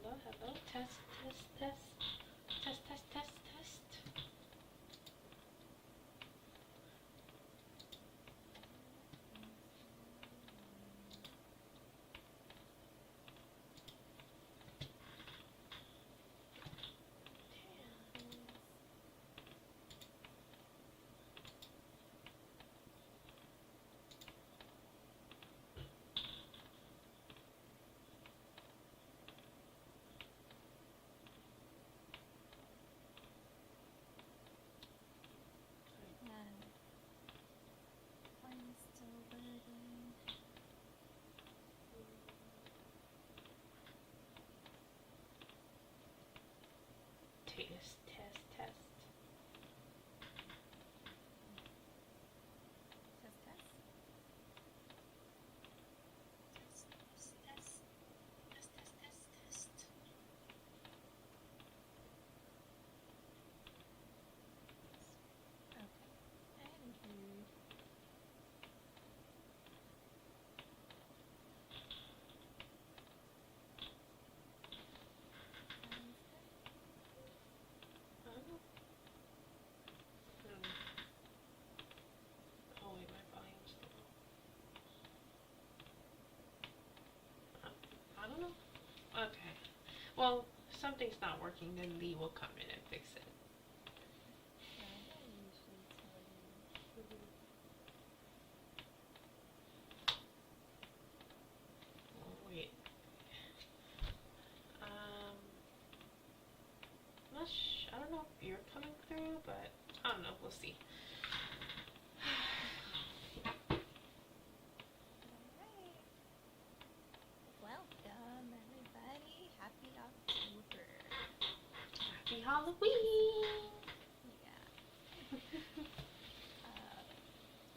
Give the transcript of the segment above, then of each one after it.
Hello, hello. Test, test, test. Test, test, test, test. And I'm still loading. Test, test, test. Test, test. Test, test, test. Test, test, test, test. Okay. Anywho. Sounds good. Hmm. Oh wait, my volume's low. I don't know. Okay. Well, if something's not working, then Lee will come in and fix it. Yeah, he'll usually tell you. Oh wait. I don't know if you're coming through, but I don't know. We'll see. Alright. Welcome, everybody. Happy October. Happy Halloween! Yeah.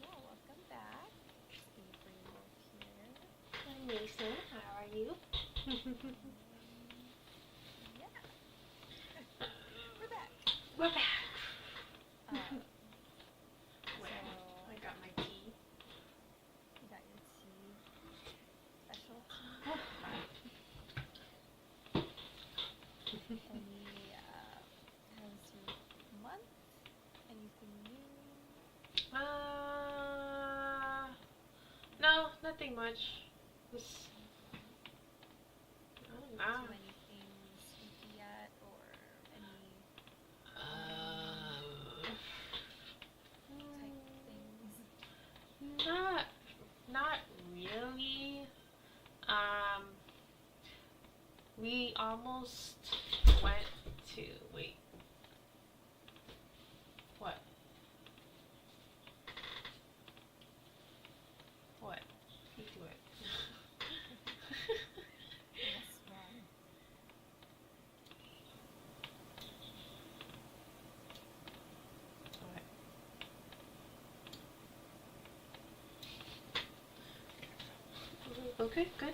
Yeah, welcome back. It's AveryWolfe here. I'm Mason. How are you? Yeah. We're back. We're back. Um, Wait, so I got my tea. you got your tea, special tea. Any how's your month? Anything new? No, nothing much. Just, I don't Do know. anything spooky yet, or any Uh, type things? not, not really. Um, we almost went to, wait, what? What? You do it. Yes, ma'am. Okay, good.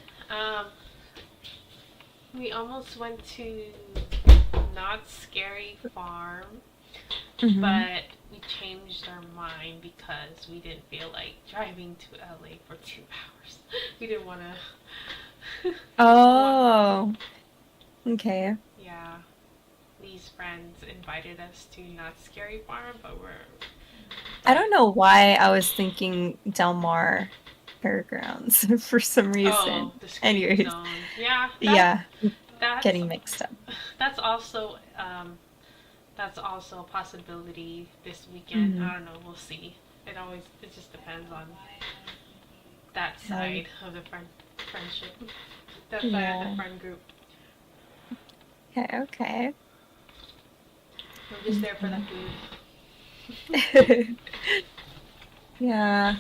We almost went to Not Scary Farm, but we changed our mind because we didn't feel like driving to LA for 2 hours. We didn't want to. Oh, okay. Yeah, these friends invited us to Not Scary Farm, but I don't know why I was thinking Del Mar Fairgrounds for some reason. the screen Anyways, zone. Yeah, yeah, that's getting mixed up. that's also that's also a possibility this weekend. I don't know. We'll see. It just depends on that side of the friendship, that side of the friend group. Okay. We're just there for the food. Yeah.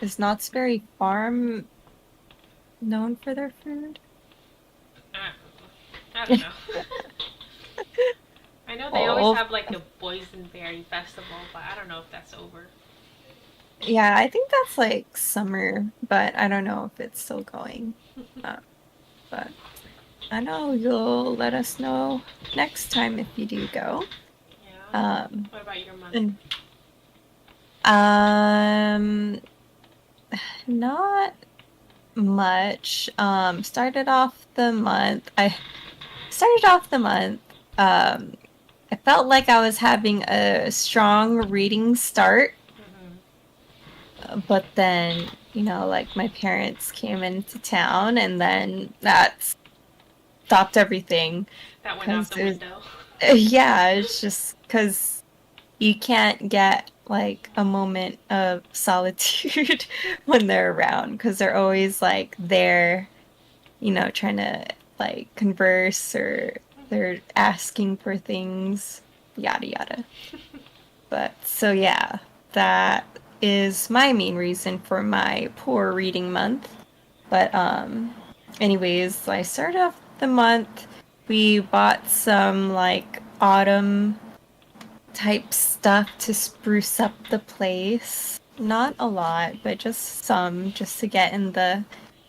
Is Knott's Berry Farm known for their food? I don't know. I know they always have like the Boysenberry Festival, but I don't know if that's over. Yeah, I think that's like summer, but I don't know if it's still going. But I know you'll let us know next time if you do go. Yeah. What about your month? Not much. Started off the month. started off the month. I felt like I was having a strong reading start, but then, like my parents came into town and then that stopped everything. That went out Because the window. yeah, it's just because you can't get like a moment of solitude when they're around because they're always like there, trying to like converse or they're asking for things, yada yada. But so yeah, that is my main reason for my poor reading month. But anyways, I started off the month. We bought some like autumn type stuff to spruce up the place. Not a lot, but just some, just to get in the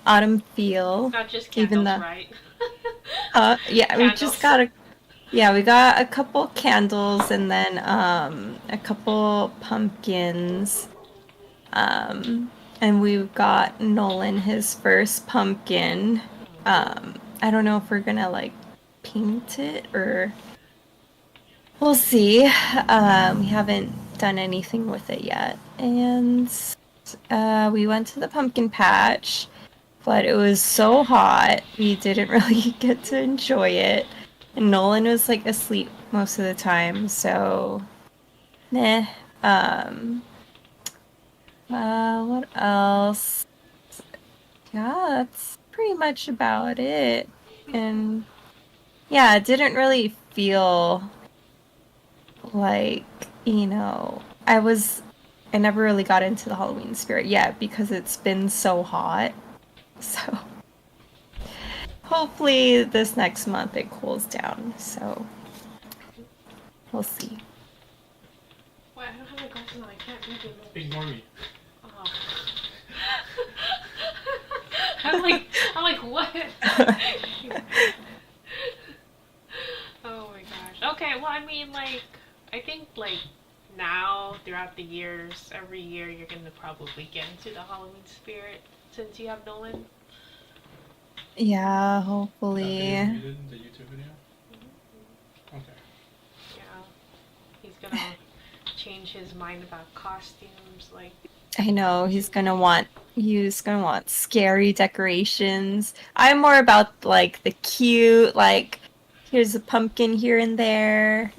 autumn feel. Not just Even candles, the right? yeah, Candles. we got a couple candles and then a couple pumpkins. And we got Nolan his first pumpkin. I don't know if we're gonna like paint it or we'll see. We haven't done anything with it yet. And we went to the pumpkin patch, but it was so hot, we didn't really get to enjoy it. And Nolan was like asleep most of the time, so meh. Um, what else? Yeah, that's pretty much about it. And yeah, it didn't really feel like, I never really got into the Halloween spirit yet because it's been so hot. So hopefully this next month it cools down. So we'll see. Wait, I don't have my glasses on. I can't read it. Ignore me. Oh. I'm like, what? Oh my gosh. Okay, well, I mean, like, I think, like, now, throughout the years, every year, you're gonna probably get into the Halloween spirit since you have Nolan. Yeah, That video hopefully. you did, the YouTube video? Okay. Yeah. He's gonna change his mind about costumes, like, I know he's gonna want scary decorations. I'm more about like the cute, like here's a pumpkin here and there,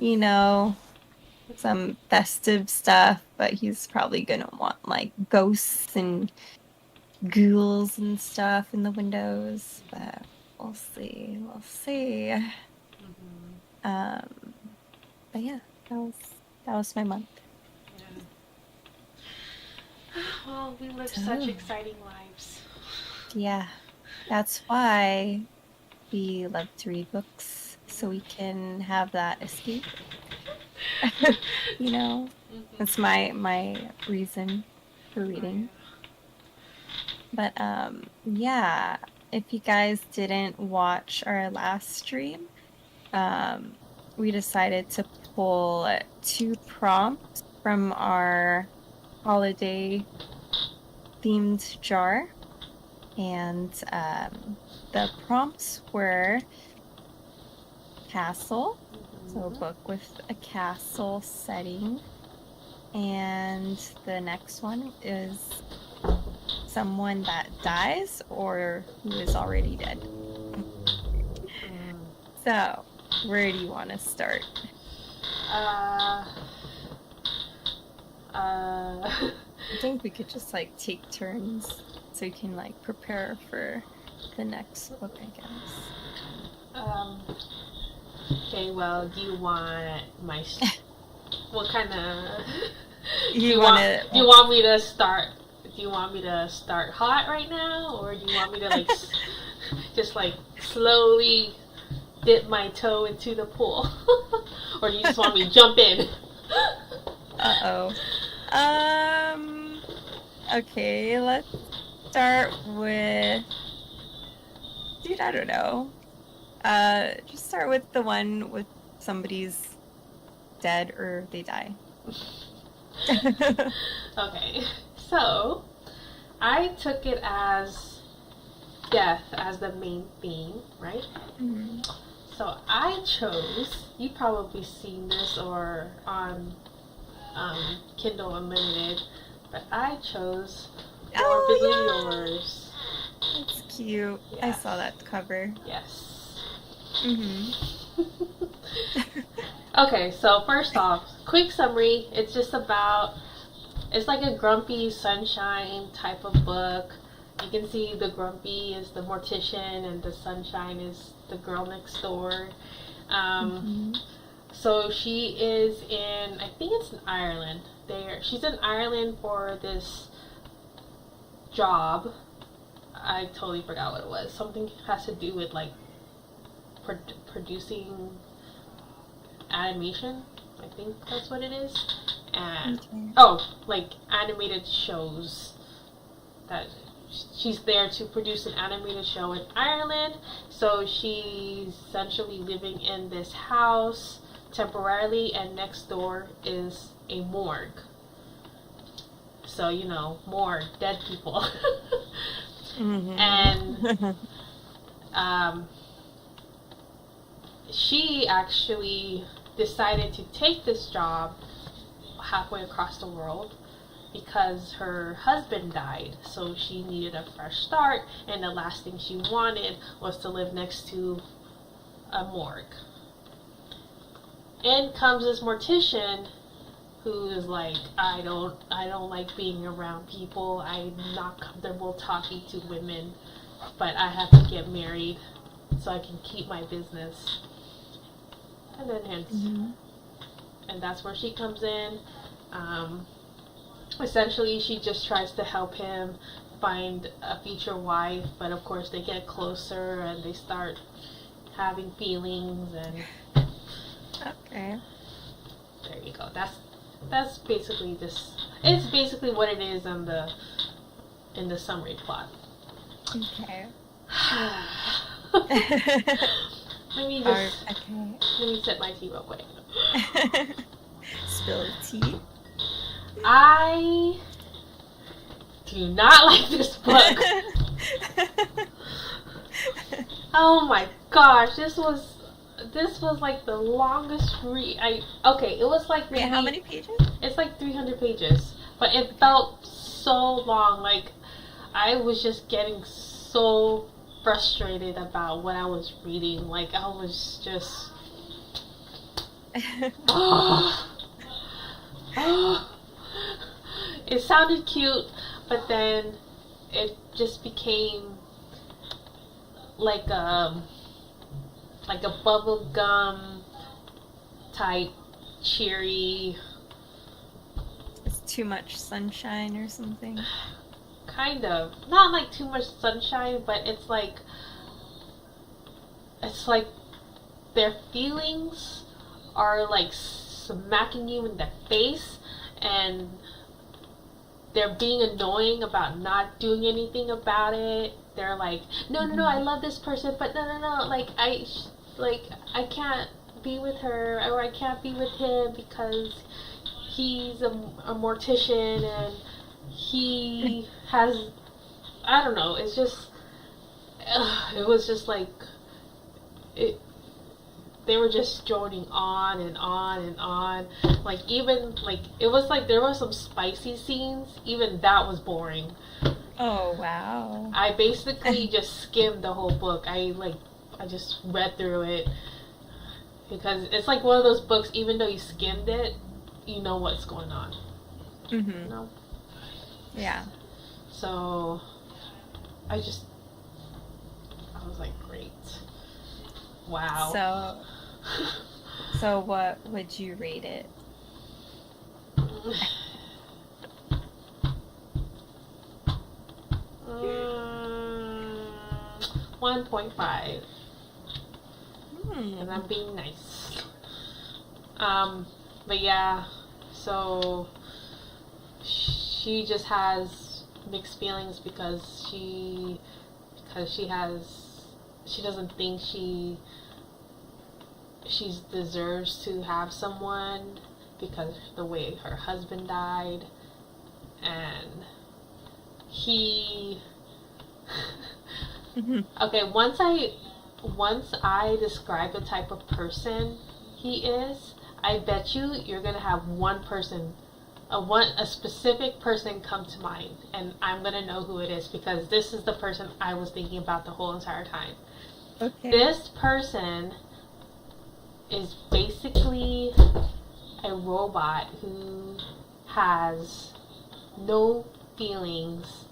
some festive stuff, but he's probably gonna want like ghosts and ghouls and stuff in the windows. But we'll see. We'll see. Um, but yeah, that was my month. yeah. Well, we live So such exciting lives. yeah, that's why we love to read books so we can have that escape. you know, that's my reason for reading. But yeah, if you guys didn't watch our last stream, we decided to pull 2 prompts from our holiday themed jar. And the prompts were castle, so a book with a castle setting. And the next one is someone that dies or who is already dead. So, where do you want to start? I think we could just like take turns so you can like prepare for the next book, I guess. Okay, well, do you want my... what kind of... Do You you wanna- want me to start... Do you want me to start hot right now? Or do you want me to, like, just, like, slowly dip my toe into the pool? Or do you just want me to jump in? Uh-oh. Okay, let's start with... Dude, I don't know. Just start with the one with somebody's dead or they die. Okay, so I took it as death as the main theme, right? Mhm. So So I chose, you probably seen this or on Kindle Unlimited, but I chose Morbidly Yours. That's cute. I Yes. saw that cover. Yes. Mm-hmm. Okay, so first off, quick summary. It's just about, it's like a grumpy sunshine type of book. You can see the grumpy is the mortician and the sunshine is the girl next door. So she is in, I think it's in Ireland. She's in Ireland for this job. I totally forgot what it was. Something has to do with like producing animation. I think that's what it is. And like animated shows. That she's there to produce an animated show in Ireland. So she's essentially living in this house temporarily, and next door is a morgue. So, you know, morgue, dead people. And she actually decided to take this job halfway across the world because her husband died, so she needed a fresh start, and the last thing she wanted was to live next to a morgue. In comes this mortician who is like, I don't like being around people. I'm not comfortable talking to women, but I have to get married so I can keep my business. And then and that's where she comes in. Essentially, she just tries to help him find a future wife, but of course they get closer and they start having feelings, and Okay. there you go. That's basically it's basically what it is in the summary plot. Okay. Let me sip my tea real quick. Spill the tea. I do not like this book. Oh my gosh, this was like the longest read. It was like Wait, how many pages? It's like 300 pages, but it felt so long. Like I was just getting so frustrated about what I was reading. Like I was just it sounded cute, but then it just became like a bubble gum type cheery. It's too much sunshine or something. Kind of. Not like too much sunshine, but it's like their feelings are like smacking you in the face, and they're being annoying about not doing anything about it. They're like, no, I love this person, but no, like I can't be with her, or I can't be with him because he's a mortician and he has, I don't know. It's just, it was just like it. They were just droning on and on and on. Like even like it was like there were some spicy scenes. Even that was boring. Oh wow. I basically just skimmed the whole book. I just read through it because it's like one of those books. Even though you skimmed it, you know what's going on. You know? Yeah. So I was like, great. Wow. So what would you rate it? 1.5. And I'm being nice. But yeah, so she just has mixed feelings because she doesn't think she deserves to have someone because the way her husband died, and he okay, once I once I describe the type of person he is, I bet you're gonna have one person, a specific person come to mind, and I'm gonna know who it is because this is the person I was thinking about the whole entire time. Okay. This person is basically a robot who has no feelings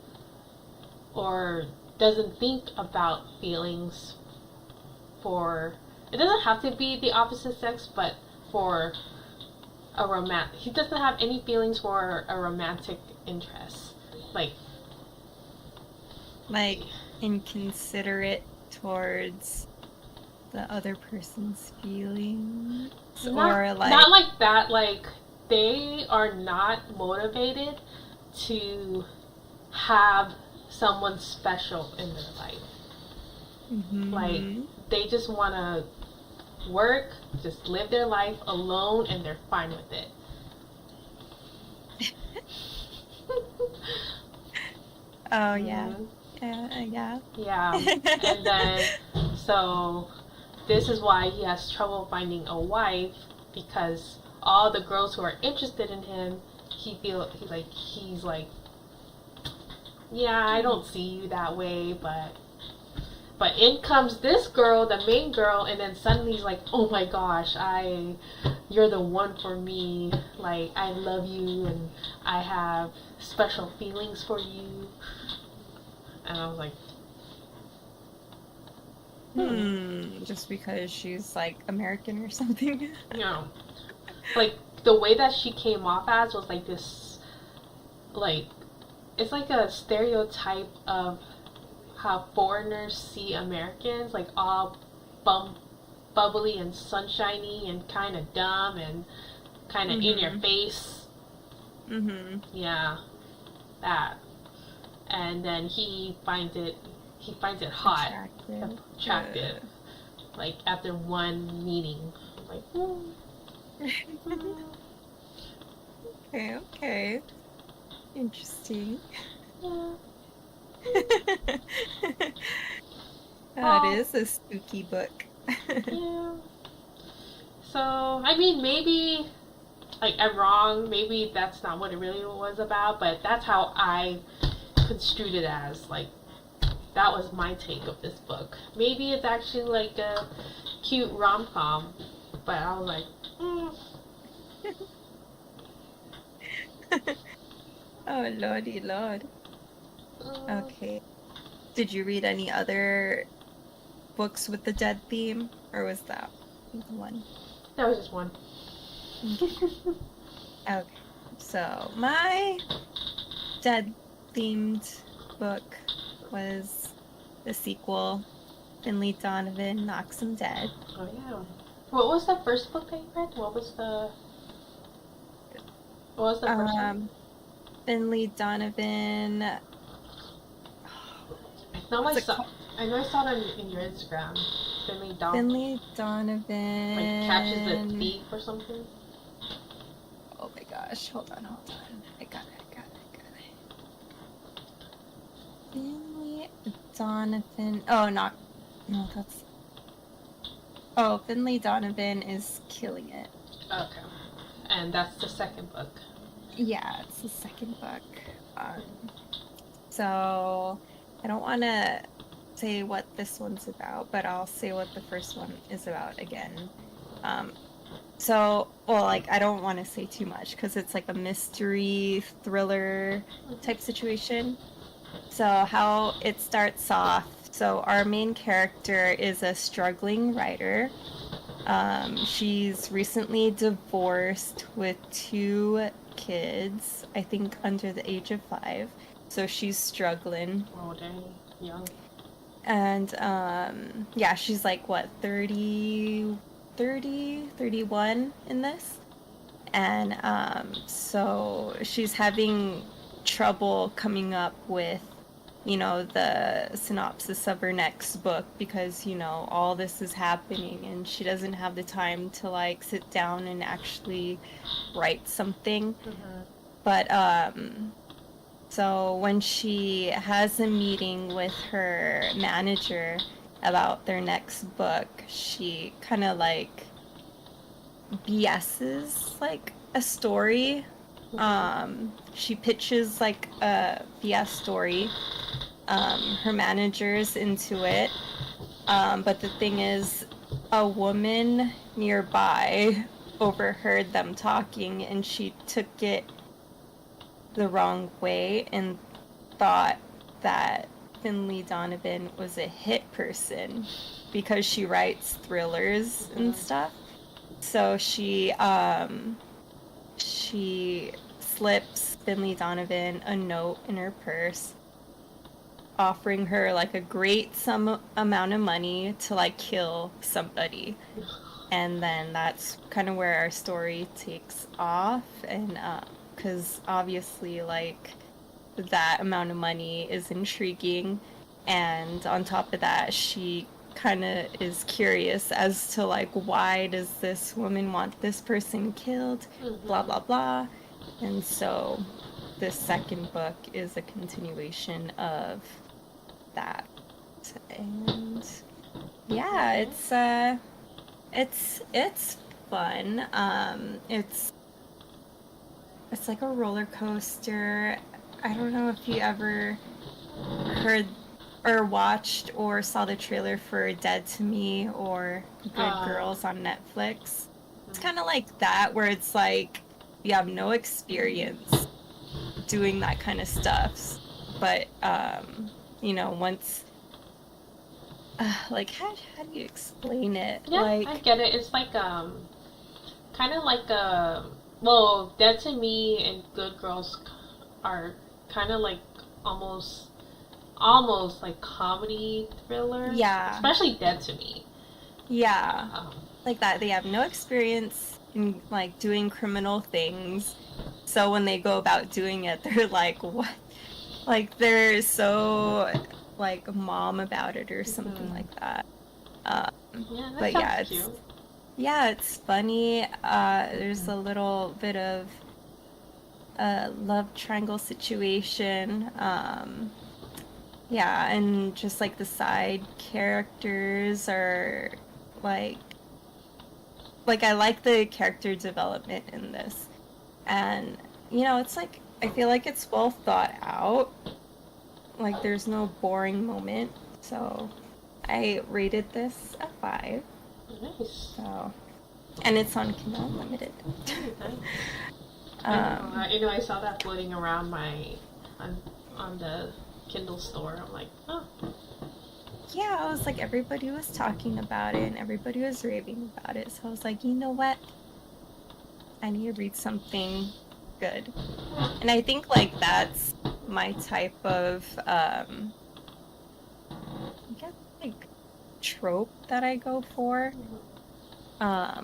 or doesn't think about feelings for, it doesn't have to be the opposite sex, but for a he doesn't have any feelings for a romantic interest. Like inconsiderate towards the other person's feelings, not like that. Like they are not motivated to have someone special in their life. Mm-hmm. Like they just want to work, just live their life alone, and they're fine with it. Oh yeah. Mm-hmm. Yeah. Yeah. And then so this is why he has trouble finding a wife, because all the girls who are interested in him, he's like, yeah, I don't see you that way, but in comes this girl, the main girl, and then suddenly he's like, oh my gosh, you're the one for me. Like, I love you, and I have special feelings for you. And I was like, Just because she's like American or something. you know, like the way that she came off as was like this, like, it's like a stereotype of how foreigners see Americans, like all bubbly and sunshiny and kind of dumb and kind of in your face. Mm-hmm. Yeah, that. And then he finds it hot, attractive. Like after one meeting, like. Okay. Interesting. Yeah. That is a spooky book. Yeah. So, I mean, maybe, like, I'm wrong. Maybe that's not what it really was about, but that's how I construed it as. Like, that was my take of this book. Maybe it's actually, like, a cute rom-com, but I was like, Oh, lordy lord. Okay. Did you read any other books with the dead theme, or was that the one? That was just one. Okay. So, my dead-themed book was the sequel, Finley Donovan Knocks 'Em Dead. Oh, yeah. What was the first book that you read? What was the first one? Finley Donovan... I know I saw it in your Instagram. Finley Donovan... Like, catches a thief or something? Oh my gosh, hold on. I got it. Finley Donovan... Finley Donovan is Killing It. Okay. And that's the second book. Yeah, it's the second book. So, I don't want to say what this one's about, but I'll say what the first one is about again. I don't want to say too much because it's like a mystery thriller type situation. So how it starts off, so our main character is a struggling writer. She's recently divorced with 2 kids, I think under the age of 5. So she's struggling. Oh, dang. Young. And, she's like, 31 in this. And, so she's having trouble coming up with, the synopsis of her next book because, all this is happening and she doesn't have the time to, like, sit down and actually write something. Mm-hmm. But, so when she has a meeting with her manager, about their next book, she kind of like BS's like a story. She pitches like a BS story. Her manager's into it. But the thing is, a woman nearby overheard them talking, and she took it the wrong way and thought that Finley Donovan was a hit person because she writes thrillers and stuff. So she slips Finley Donovan a note in her purse offering her like a great amount of money to like kill somebody. And then that's kind of where our story takes off, and because obviously like that amount of money is intriguing, and on top of that she kind of is curious as to like why does this woman want this person killed, blah blah blah. And so this second book is a continuation of that. And yeah, it's fun. It's like a roller coaster. I don't know if you ever heard or watched or saw the trailer for Dead to Me or Good Girls on Netflix. It's kind of like that, where it's like you have no experience doing that kind of stuff, but you know, once like how do you explain it? Yeah, like I get it. It's like kind of like well, Dead to Me and Good Girls are kind of like almost like comedy thrillers. Yeah. Especially Dead to Me. Yeah. Like that. They have no experience in like doing criminal things. So when they go about doing it, they're like, what? Like they're so like mom about it or something like that. Yeah, that but sounds cute. It's funny. There's a little bit of a love triangle situation. Yeah, and just like the side characters are like I like the character development in this. And you know, it's like I feel like it's well thought out. Like there's no boring moment. So I rated this a 5. Nice. So, and it's on Kindle Unlimited. You know, I saw that floating around on the Kindle store. I'm like, oh. Yeah, I was like, everybody was talking about it and everybody was raving about it. So I was like, you know what? I need to read something good. And I think like that's my type of I guess like trope that I go for. Yeah,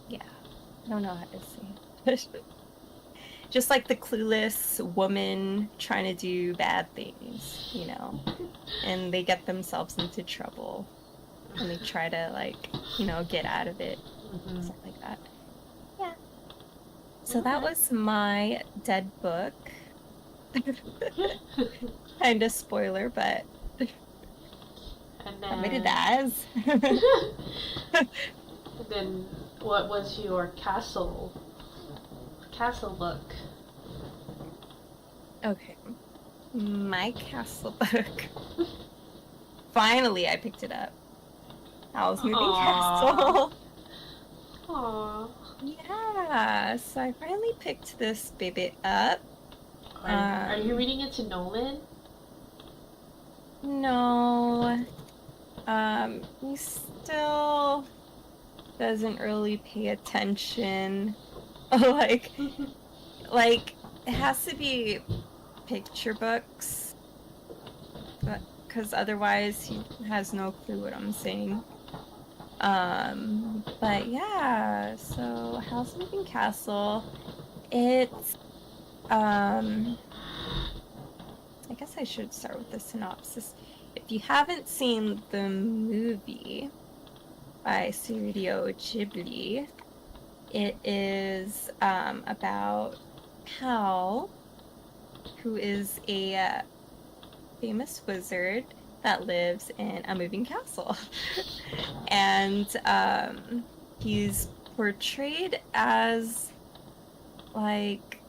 I don't know how to say it. Just like the clueless woman trying to do bad things, you know, and they get themselves into trouble and they try to like, you know, get out of it, stuff like that. Yeah. So that was my dead book. Kind of spoiler, but And then, I made it as. then what was your castle book? Okay. My castle book. Finally, I picked it up. Howl's Moving Castle. Aww. Yeah, so I finally picked this baby up. Are you reading it to Nolan? No. He still doesn't really pay attention. like it has to be picture books, because otherwise he has no clue what I'm saying. But yeah, so House Moving Castle, it's I guess I should start with the synopsis. If you haven't seen the movie by Studio Ghibli, it is about Hal, who is a famous wizard that lives in a moving castle. And he's portrayed as like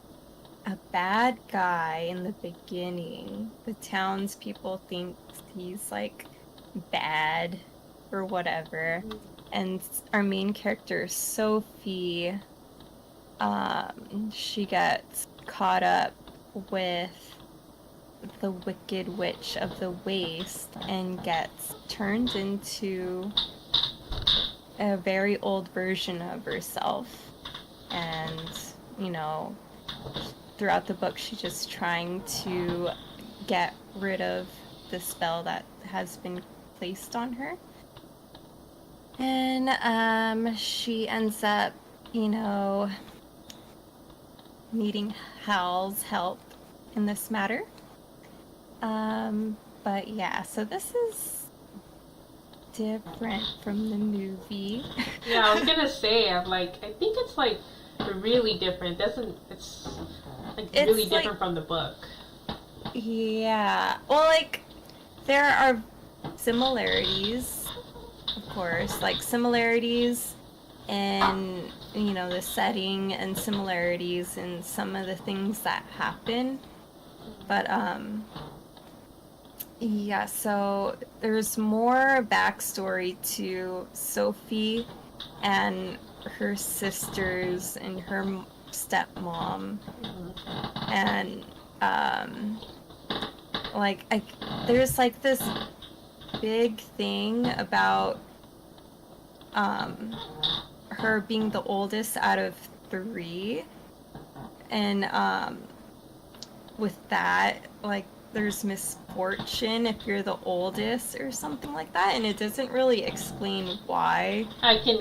a bad guy in the beginning. The townspeople think he's like bad or whatever. And our main character, Sophie, she gets caught up with the Wicked Witch of the Waste and gets turned into a very old version of herself. And, you know, throughout the book, she's just trying to get rid of the spell that has been placed on her. And she ends up, you know, needing Hal's help in this matter. But yeah, so this is different from the movie. Yeah, I was gonna say, I think it's like really different. It's really different like, from the book. Yeah, well, like there are similarities, of course, like similarities in, you know, the setting and similarities in some of the things that happen. But yeah, so there's more backstory to Sophie and her sisters and her stepmom. And there's like this big thing about her being the oldest out of 3, and with that, like, there's misfortune if you're the oldest or something like that, and it doesn't really explain why. I can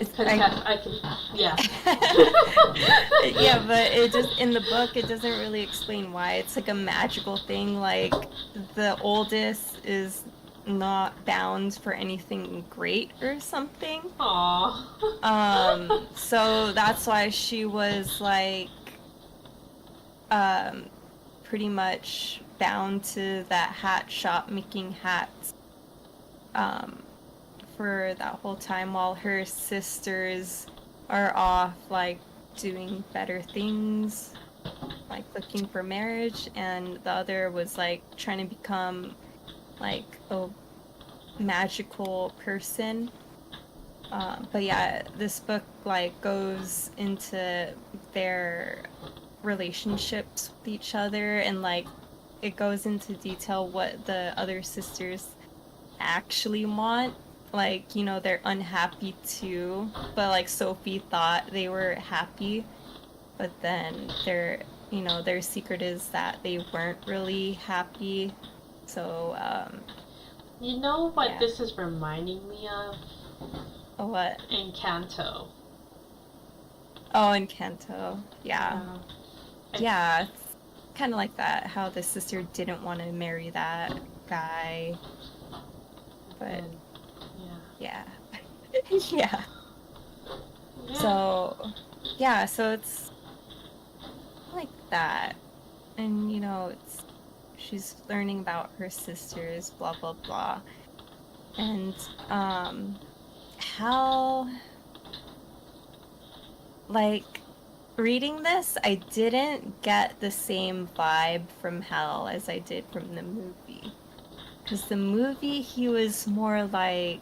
yeah. Yeah, but it just, in the book, it doesn't really explain why. It's like a magical thing, like the oldest is not bound for anything great or something. Aww. So that's why she was like pretty much bound to that hat shop making hats for that whole time, while her sisters are off like doing better things, like looking for marriage, and the other was like trying to become like a magical person. But yeah, this book like goes into their relationships with each other, and like it goes into detail what the other sisters actually want. Like, you know, they're unhappy too, but like Sophie thought they were happy, but then their secret is that they weren't really happy. So you know what yeah. this is reminding me of? What? Encanto. Oh, Encanto. Yeah. Yeah, it's kind of like that, how the sister didn't want to marry that guy. But yeah. Yeah. So it's like that. And, you know, she's learning about her sisters, blah, blah, blah. And, how, like, reading this, I didn't get the same vibe from Hal as I did from the movie. Because the movie, he was more like,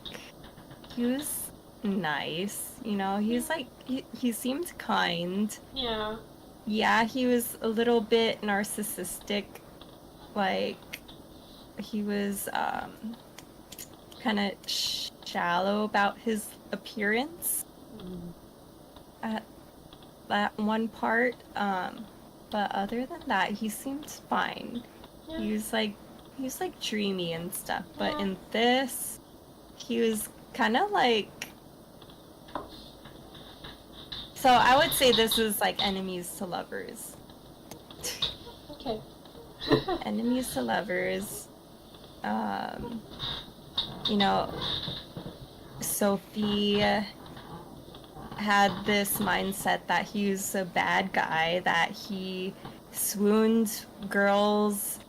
he was nice, you know, he's like, he seemed kind. Yeah. Yeah, he was a little bit narcissistic, like, he was, kind of shallow about his appearance at that one part, but other than that, he seemed fine. Yeah. He was like dreamy and stuff, but in this, he was kind of like, so I would say this is like enemies to lovers. Okay. Enemies to lovers. You know, Sophie had this mindset that he was a bad guy, that he swooned girls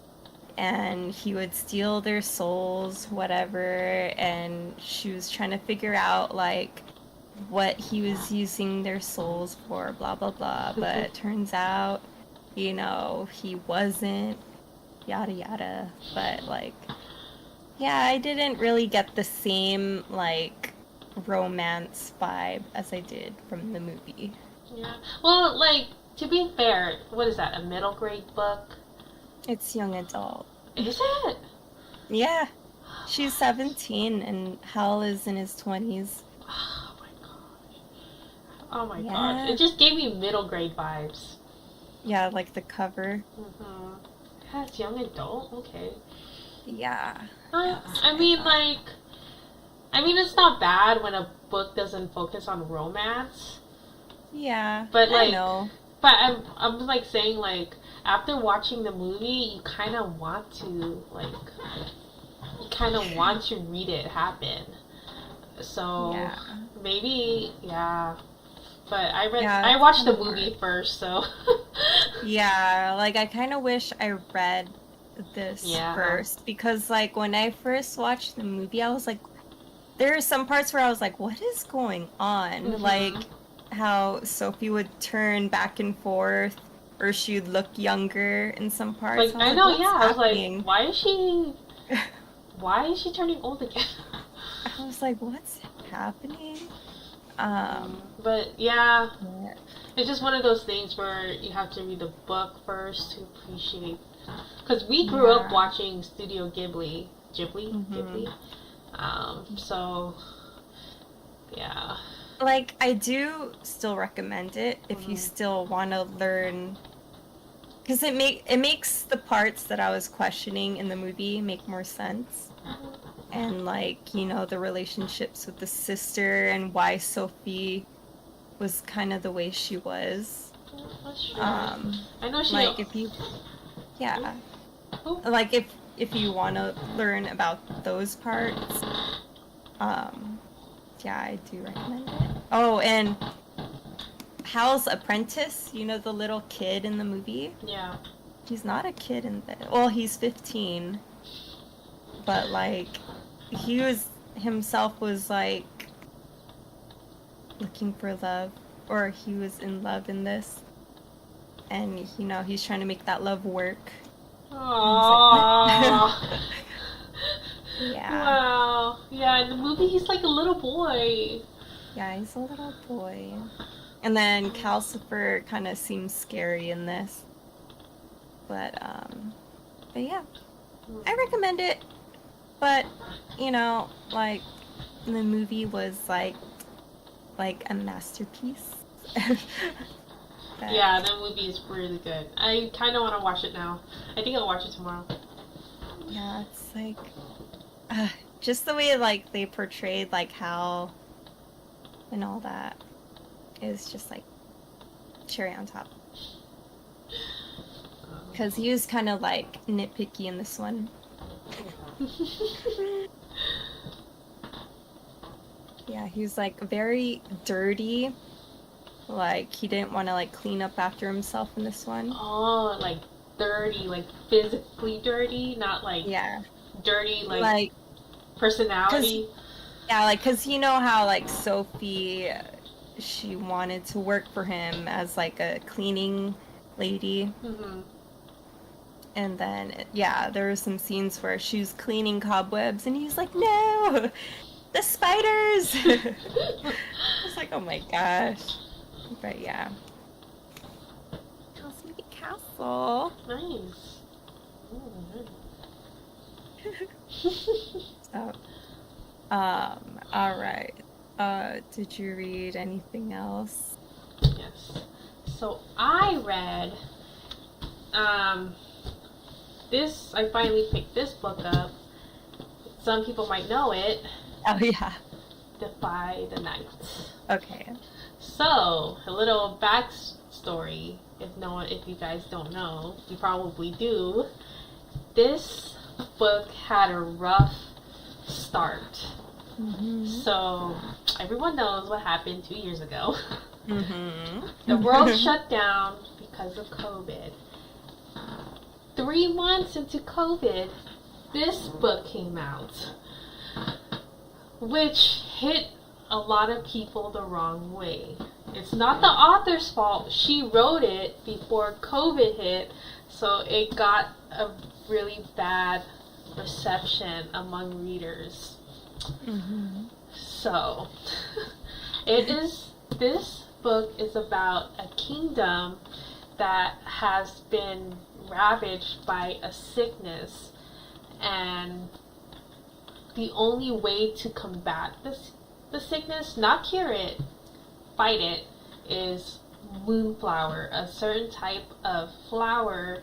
and he would steal their souls, whatever, and she was trying to figure out, like, what he was using their souls for, blah, blah, blah, but it turns out, you know, he wasn't, yada, yada, but, like, yeah, I didn't really get the same, like, romance vibe as I did from the movie. Yeah. Well, like, to be fair, what is that, a middle grade book? It's young adult. Is it? Yeah. She's 17 and Hal is in his 20s. Oh my gosh. Oh my Yeah. gosh. It just gave me middle grade vibes. Yeah, like the cover. Mm-hmm. Yeah, it's young adult? Okay. Yeah. I mean, it's not bad when a book doesn't focus on romance. Yeah. But, like, I know. But I'm like saying, like, after watching the movie, you kind of want to, like, read it happen. So, Yeah. maybe, yeah. But Yeah, I it's watched the kinda movie hard. first, so. Yeah, like I kind of wish I read this Yeah. first because like when I first watched the movie, I was like, there are some parts where I was like, what is going on? Mhm. Like how Sophie would turn back and forth or she would look younger in some parts. Like, I know, "What's yeah. I was happening?" like, why is she turning old again? I was like, what's happening? But, yeah. Yeah. It's just one of those things where you have to read the book first to appreciate. Because we grew up Yeah. watching Studio Ghibli. Mhm. Ghibli. So, yeah. Like I do still recommend it if you Mhm. still want to learn, because it makes the parts that I was questioning in the movie make more sense, and like you know the relationships with the sister and why Sophie was kind of the way she was. That's true. I know she. Like if you, yeah, Oh. like if you want to learn about those parts, yeah, I do recommend it. Oh, and Hal's apprentice, you know, the little kid in the movie? Yeah. He's not a kid in the... Well, he's 15. But, like, he himself was, like, looking for love. Or he was in love in this. And, you know, he's trying to make that love work. Aww. Yeah. Wow. Yeah, in the movie he's like a little boy. Yeah, he's a little boy. And then Calcifer kind of seems scary in this. But yeah. I recommend it. But, you know, like, the movie was like a masterpiece. But, Yeah, that movie is really good. I kind of want to watch it now. I think I'll watch it tomorrow. yeah, it's like, just the way, like, they portrayed, like, Hal and all that is just, like, cherry on top. Because he was kind of, like, nitpicky in this one. Yeah, he was, like, very dirty. Like, he didn't want to, like, clean up after himself in this one. Oh, like dirty, like physically dirty, not like Yeah. dirty, like, Like, personality. yeah, like, because you know how, like, Sophie, she wanted to work for him as, like, a cleaning lady. Mm-hmm. And then, yeah, there were some scenes where she was cleaning cobwebs, and he's like, no! The spiders! I was like, oh my gosh. But, yeah. Cosmic Castle. Nice. So, alright. Did you read anything else? Yes. So I read, this, I finally picked this book up. Some people might know it. Oh, yeah. Defy the Night. Okay. So, a little backstory, if you guys don't know, you probably do. This book had a rough start. Mm-hmm. So, everyone knows what happened 2 years ago. Mm-hmm. The world shut down because of COVID. 3 months into COVID, this book came out, which hit a lot of people the wrong way. It's not the author's fault. She wrote it before COVID hit, so it got a really bad reception among readers. Mm-hmm. So, this book is about a kingdom that has been ravaged by a sickness, and the only way to combat the sickness, not cure it, fight it, is moonflower, a certain type of flower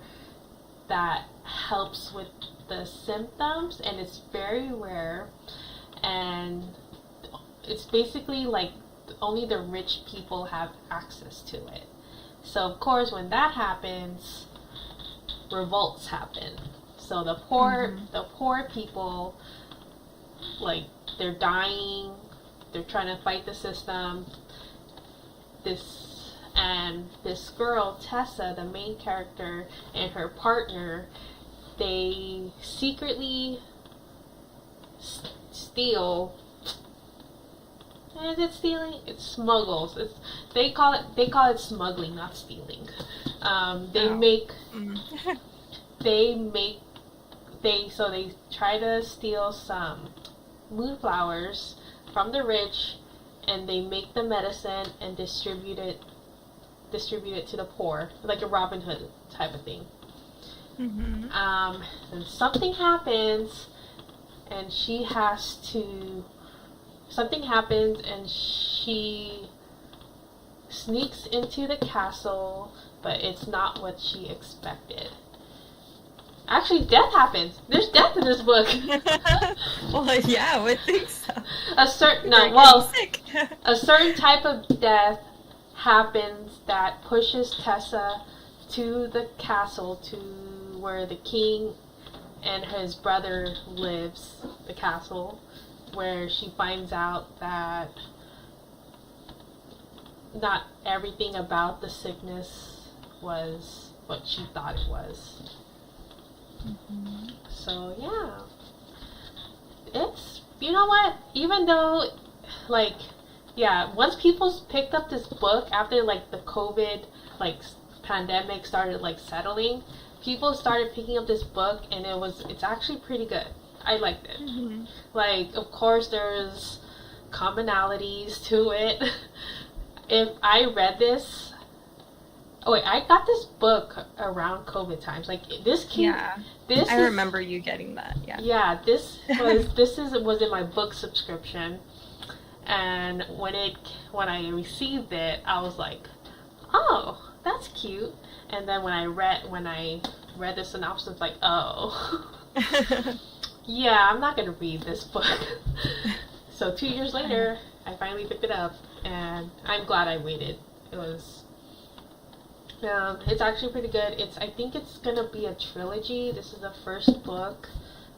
that helps with the symptoms, and it's very rare, and it's basically like only the rich people have access to it. So of course when that happens, revolts happen. So the poor people, like, they're dying, they're trying to fight the system. This girl, Tessa, the main character, and her partner, they secretly steal. Is it stealing? It smuggles. They call it smuggling, not stealing. So they try to steal some moonflowers from the rich, and they make the medicine and distribute it to the poor, like a Robin Hood type of thing. Mm-hmm. And something happens, and something happens, and she sneaks into the castle, but it's not what she expected. Actually, death happens. There's death in this book. Well, yeah, I would think so. A certain Sick. a certain type of death happens that pushes Tessa to the castle, to where the king and his brother lives, the castle, where she finds out that not everything about the sickness was what she thought it was. Mm-hmm. So yeah, it's, you know what, even though, like, yeah, once people picked up this book after, like, the COVID, like, pandemic started, like, settling, people started picking up this book, and it's actually pretty good. I liked it. Mm-hmm. Like, of course there's commonalities to it. If I read this, I got this book around COVID times. Like, I remember you getting that. Yeah. Yeah, this was in my book subscription, and when I received it, I was like, oh, that's cute. And then when I read the synopsis, I was like, oh, yeah, I'm not gonna read this book. So 2 years later, I finally picked it up, and I'm glad I waited. It's actually pretty good. I think it's gonna be a trilogy. This is the first book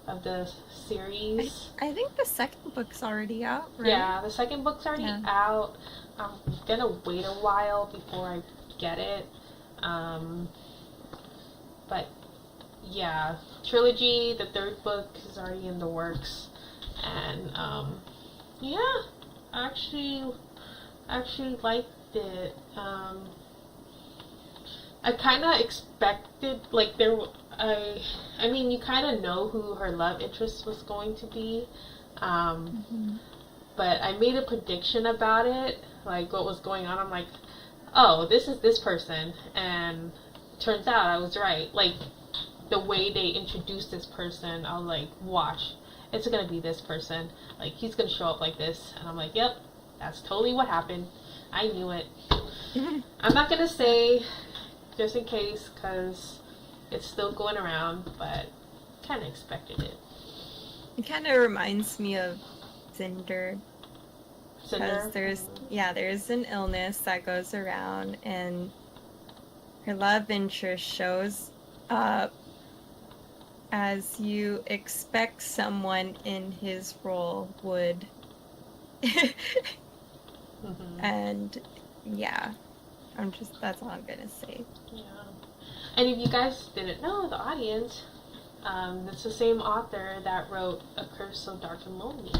of the series. I think the second book's already out, right? Yeah, the second book's already out. I'm gonna wait a while before I get it. But yeah, trilogy. The third book is already in the works, and yeah, I actually liked it. I kind of expected, like, I mean, you kind of know who her love interest was going to be, but I made a prediction about it, like, what was going on. I'm like, oh, this is this person, and turns out I was right. Like, the way they introduced this person, I was like, watch, it's gonna be this person, like, he's gonna show up like this, and I'm like, yep, that's totally what happened. I knew it. I'm not gonna say, just in case, because it's still going around, but kind of expected it. It kind of reminds me of Cinder. Cinder? Because there's an illness that goes around, and her love interest shows up as you expect someone in his role would. Mm-hmm. And yeah, that's all I'm gonna say. Yeah. And if you guys didn't know, the audience, it's the same author that wrote A Curse So Dark and Lonely.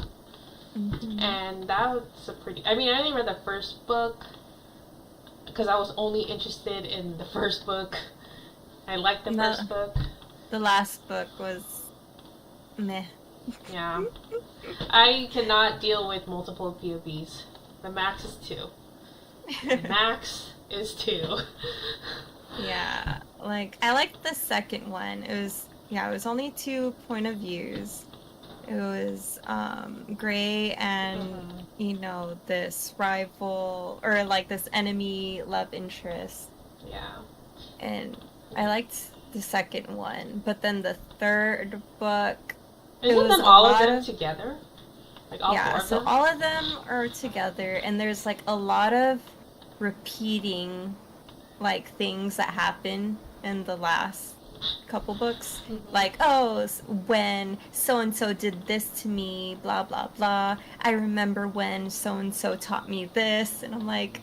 Mm-hmm. And that was a pretty... I mean, I only read the first book because I was only interested in the first book. I liked the first book. The last book was meh. Yeah. I cannot deal with multiple POVs. The max is 2. The max is 2. Yeah, like I liked the second one. It was only 2 point of views. It was Gray and this rival or like this enemy love interest. Yeah. And I liked the second one, but then the third book. Isn't them all of them together? Like all 4 of them? So all of them are together, and there's like a lot of repeating like things that happen in the last couple books. Mm-hmm. Like, oh, when so-and-so did this to me, blah, blah, blah. I remember when so-and-so taught me this. And I'm like,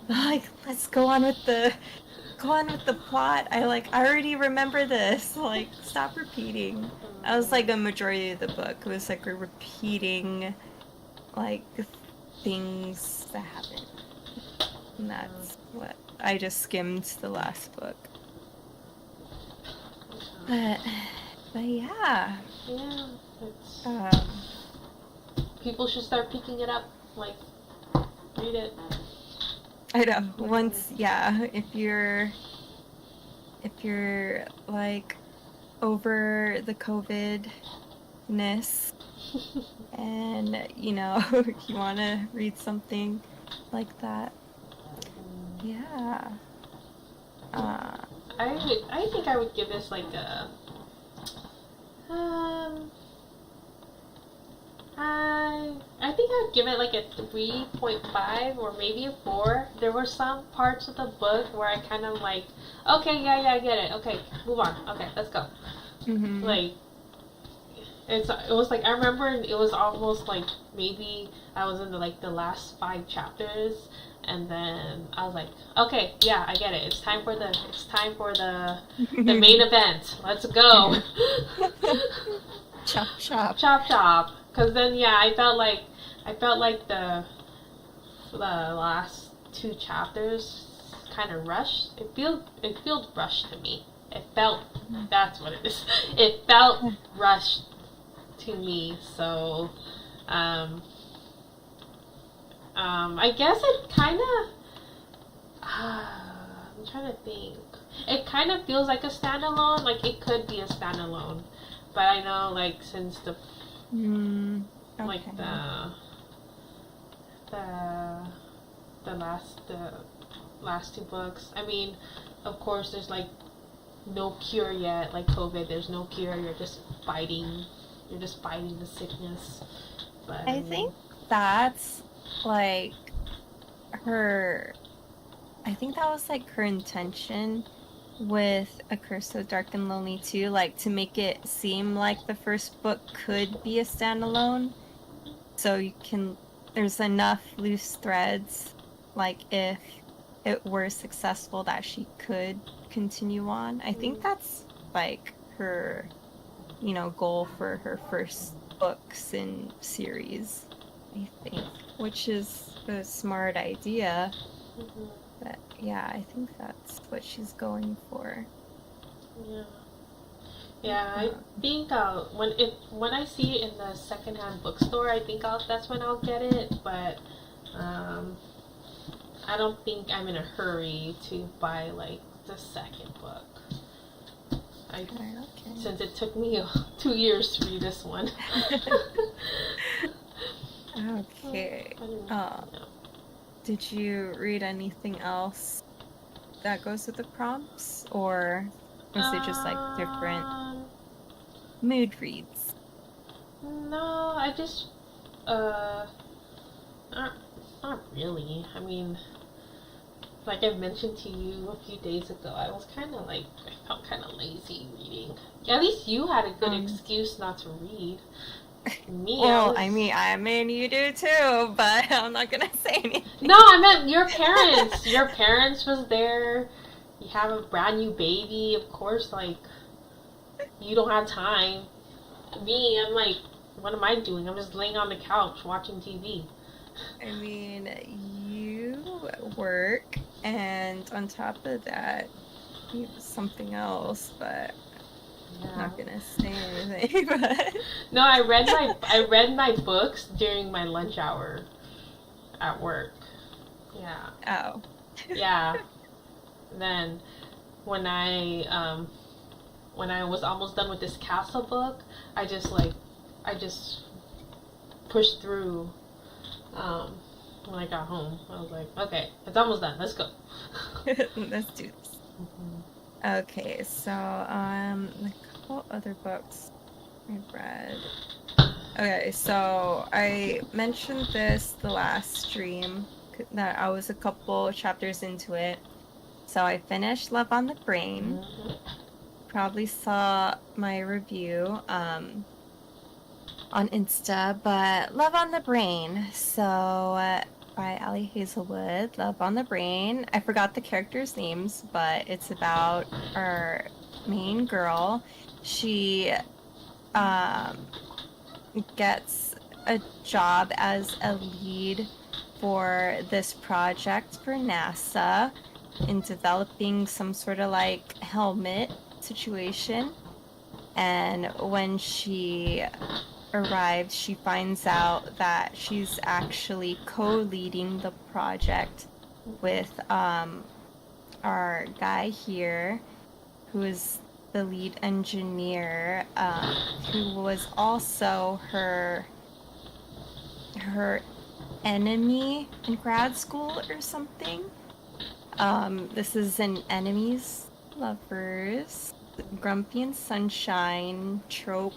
let's go on with the plot. I already remember this. Like, stop repeating. That was like a majority of the book. It was like a repeating, like, things that happen. And that's what I just skimmed the last book. But yeah. Yeah, it's... people should start picking it up. Like, read it. I know. Once, yeah, if you're like over the COVID-ness and you want to read something like that. Yeah. I think I would give this like a I think I'd give it like a 3.5 or maybe a 4. There were some parts of the book where I kind of like, okay, yeah, I get it. Okay, move on. Okay, let's go. Mm-hmm. Like, it was like, I remember it was almost like maybe I was in the last 5 chapters, and then I was like, okay, yeah, I get it. It's time for the main event. Let's go. Chop chop. Chop chop. Cause then I felt like the last 2 chapters kind of rushed. It feels rushed to me. It felt, that's what it is. It felt rushed to me. So I guess it kind of I'm trying to think. It kind of feels like a standalone. Like it could be a standalone, but I know like since the okay. like the last 2 books. I mean, of course, there's like no cure yet. Like COVID, there's no cure. You're just fighting the sickness. But I think that's like her. I think that was like her intention with A Curse So Dark and Lonely too, like to make it seem like the first book could be a standalone, so there's enough loose threads, like if it were successful that she could continue on. I think that's like her goal for her first books in series, I think, which is a smart idea. Mm-hmm. But yeah, I think that's what she's going for. Yeah, I think when I see it in the secondhand bookstore, I think that's when I'll get it. But I don't think I'm in a hurry to buy like the second book. Since it took me 2 years to read this one. Okay. Did you read anything else that goes with the prompts, or is it just like different mood reads? No, I just not really. I mean, like I mentioned to you a few days ago, I felt kind of lazy reading. At least you had a good excuse not to read. Me, well, I mean, you do too, but I'm not gonna say anything. No, I meant your parents. Your parents was there. You have a brand new baby, of course, like, you don't have time. Me, I'm like, what am I doing? I'm just laying on the couch watching TV. I mean, you work, and on top of that, you have something else, but I'm Yeah. not gonna say anything. But No, I read my books during my lunch hour at work. Yeah. oh, Yeah. Then when I was almost done with this castle book, I just pushed through when I got home. I was like, okay, it's almost done. Let's go. let's do this. Mhm. Okay, so a couple other books I read. Okay, so I mentioned this the last stream that I was a couple chapters into it. So I finished Love on the Brain. Mhm. Probably saw my review on Insta, but Love on the Brain. So by Ali Hazelwood, Love on the Brain. I forgot the characters' names, but it's about our main girl. She gets a job as a lead for this project for NASA in developing some sort of like helmet situation. And when she arrives, she finds out that she's actually co-leading the project with our guy here, who is the lead engineer, who was also her enemy in grad school or something. This is an enemies lovers, Grumpy and Sunshine trope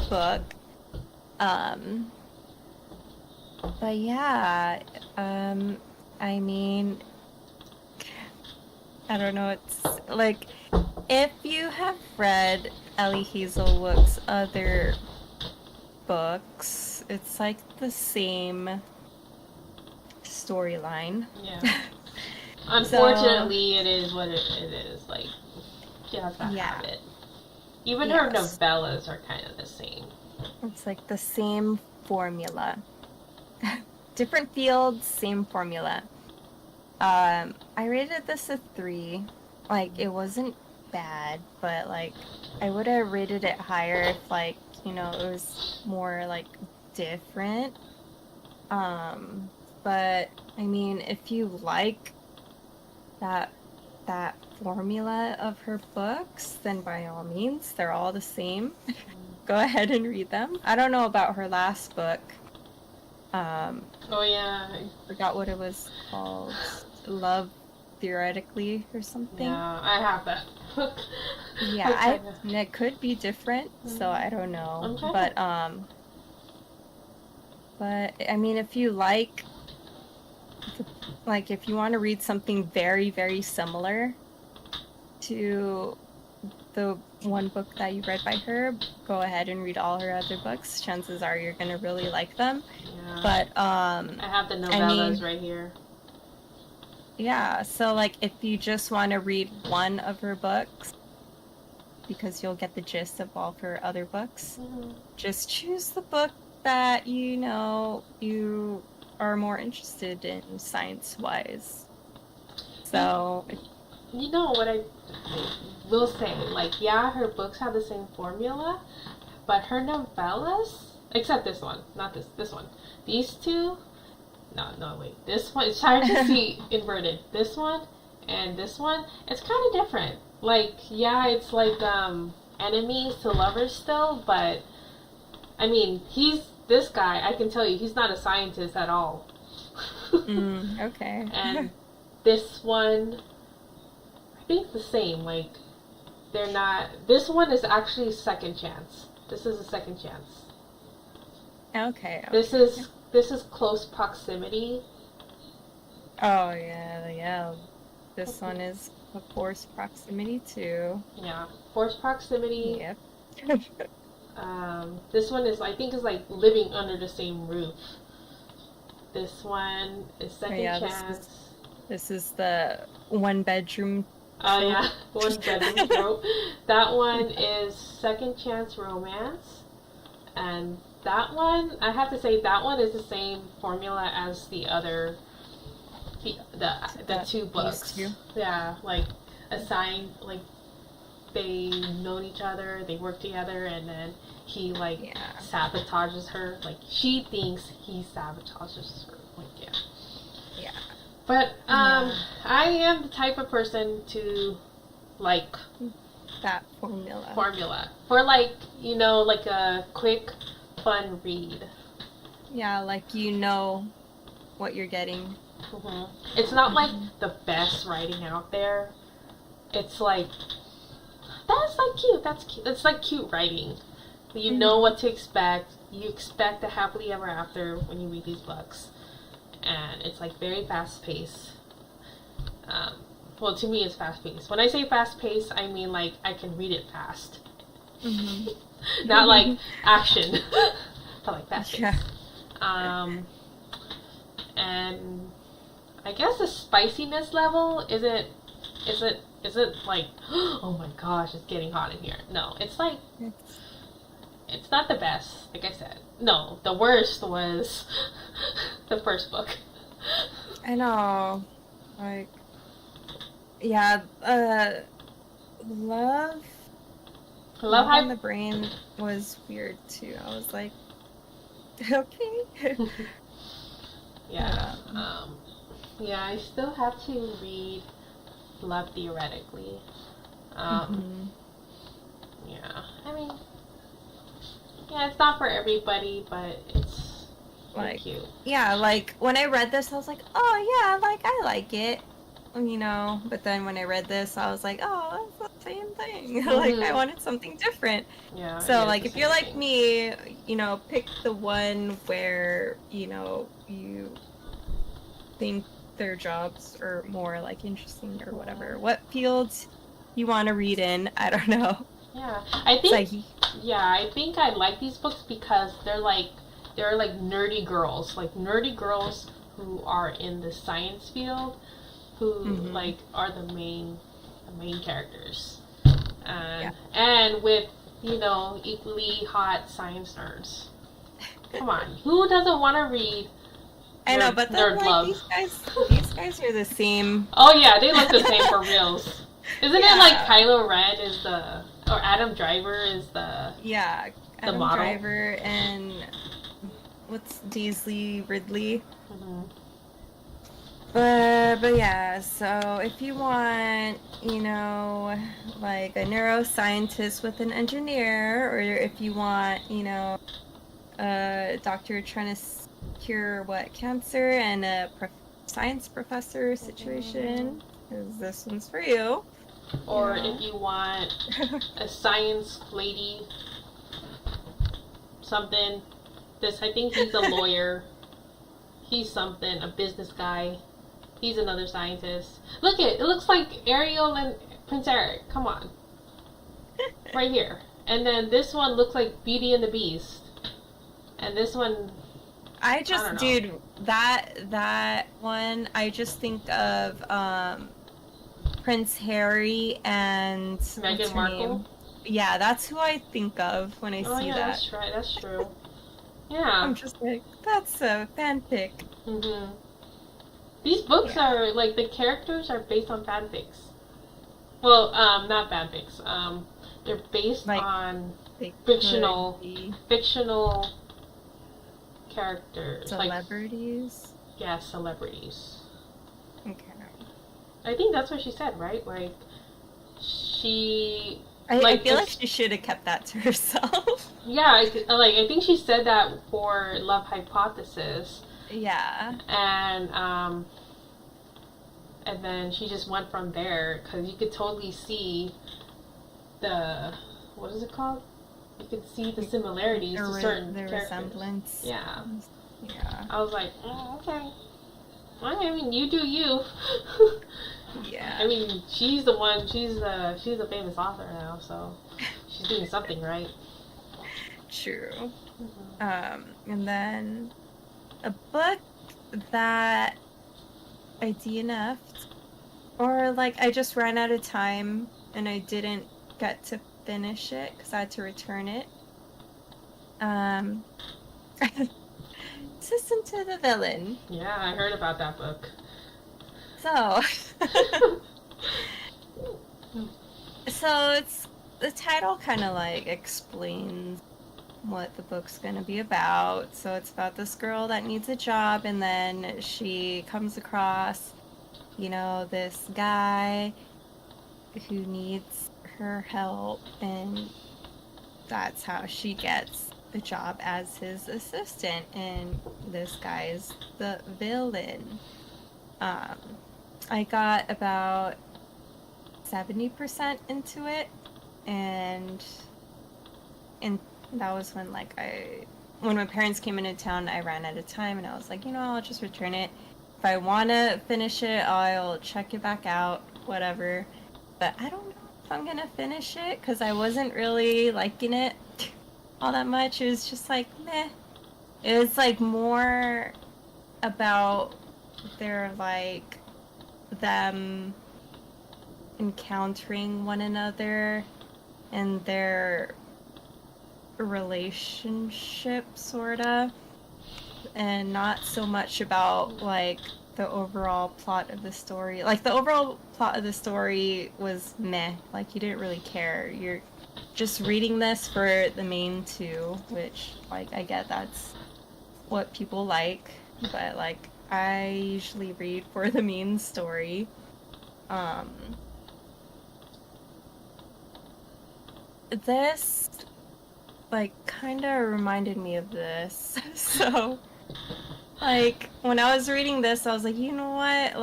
book. But yeah, I mean, I don't know, it's like, if you have read Ellie Hazelwood's other books, it's like the same storyline. Yeah. Unfortunately, it is what it is. Like, she has that Yeah. habit. Even her Yes. novellas are kind of the same. It's like the same formula. Different fields, same formula. I rated this a 3. Like, it wasn't bad, but like, I would have rated it higher if, like, you know, it was more like different. But I mean, if you like that formula of her books, then by all means, they're all the same. Go ahead and read them. I don't know about her last book. Oh yeah, Forgot what it was called. Love Theoretically or something. yeah, I have that book. Yeah, it could be different, so I don't know. Okay. But I mean, if you like, if you want to read something very, very similar to the one book that you read by her, go ahead and read all her other books. Chances are you're gonna really like them. Yeah. But I have the novellas right here. yeah, so like if you just want to read one of her books, because you'll get the gist of all of her other books, just choose the book that you know you are more interested in science-wise. So, You know what I will say? Like, yeah, her books have the same formula, but her novellas, except this one, not this one. These two, no, wait. This one, it's hard to see inverted. This one and this one, it's kind of different. Like, yeah, it's like enemies to lovers still, but I mean, this guy, I can tell you, he's not a scientist at all. okay. And this one, I think the same. Like, they're not. This one is actually second chance. This is a second chance. Okay. This is close proximity. Oh, yeah. This one is a force proximity too. Yeah, force proximity. Yep. This one is, I think, is like living under the same roof. This one is second chance. This is the one bedroom Yeah, one bedroom trope. That one is Second Chance Romance, and that one, I have to say, that one is the same formula as the other, the two books. Two. Yeah, like assigned, like they know each other, they work together, and then he like sabotages her. Like she thinks he sabotages her. Like Yeah. But I am the type of person to like that formula for like like a quick, fun read. Yeah, like what you're getting. It's not like the best writing out there. It's like that's like cute. That's cute. It's like cute writing. You know what to expect. You expect a happily ever after when you read these books, and it's like very fast paced. Well, to me, it's fast paced. When I say fast paced, I mean like I can read it fast, not like action, but like fast paced. Yeah. And I guess the spiciness level is it like oh my gosh, it's getting hot in here. No, it's like it's not the best. Like I said, no, the worst was the first book. I know, like yeah, love Hype on the Brain was weird too. I was like, okay. Yeah. Yeah, I still have to read Love Theoretically. Yeah. I mean, yeah, it's not for everybody, but it's like cute. Yeah, like when I read this, I was like, oh yeah, like I like it, But then when I read this, I was like, oh, that's the same thing. Like I wanted something different. Yeah. So like if you're like me, pick the one where you think their jobs are more like interesting or whatever. What fields you want to read in? I don't know. Yeah, I think I like these books because they're like nerdy girls who are in the science field, who like are the main characters, and with equally hot science nerds. Come on, who doesn't want to read? I know, but then like these guys are the same. Oh yeah, they look the same for reals. Isn't it like Kylo Ren is or Adam Driver is the Adam model? Driver and what's Daisy Ridley? But yeah, so if you want, like a neuroscientist with an engineer, or if you want, a doctor trying to cure cancer and a science professor situation, because this one's for you. Or if you want a science lady, something. I think he's a lawyer. He's something, a business guy. He's another scientist. It looks like Ariel and Prince Eric. Come on. Right here. And then this one looks like Beauty and the Beast. And this one... dude, that one, I just think of, Prince Harry and... Meghan Markle? Yeah, that's who I think of when I see that. That's right. That's true. Yeah. I'm just like, that's a fanfic. These books are, like, the characters are based on fanfics. Well, not fanfics. They're based on fictional characters. Celebrities? Yeah, celebrities. Okay. I think that's what she said, right? Like, I feel like she should have kept that to herself. Yeah, I think she said that for Love Hypothesis. Yeah. And then she just went from there, because you could totally see what is it called? You could see the similarities to certain characters. Resemblance. Yeah. Yeah. I was like, okay. Well, I mean, you do you. Yeah. I mean, she's a famous author now, so she's doing something right. True. And then a book that I DNF'd Or like I just ran out of time and I didn't get to finish it because I had to return it. Assistant to the Villain. Yeah, I heard about that book. So, so it's the title kind of like explains what the book's gonna be about. So it's about this girl that needs a job, and then she comes across, this guy who needs her help, and that's how she gets the job as his assistant. And this guy's the villain. I got about 70% into it, and that was when when my parents came into town, I ran out of time, and I was like, I'll just return it. If I want to finish it, I'll check it back out, whatever. But I don't know if I'm gonna finish it because I wasn't really liking it all that much. It was just like meh. It was like more about their them encountering one another and their relationship, sorta, and not so much about the overall plot of the story. Like the overall plot of the story was meh. Like you didn't really care. You're just reading this for the main two, which I get that's what people like, but I usually read for the main story. This kind of reminded me of this. So when I was reading this, I was like, you know what,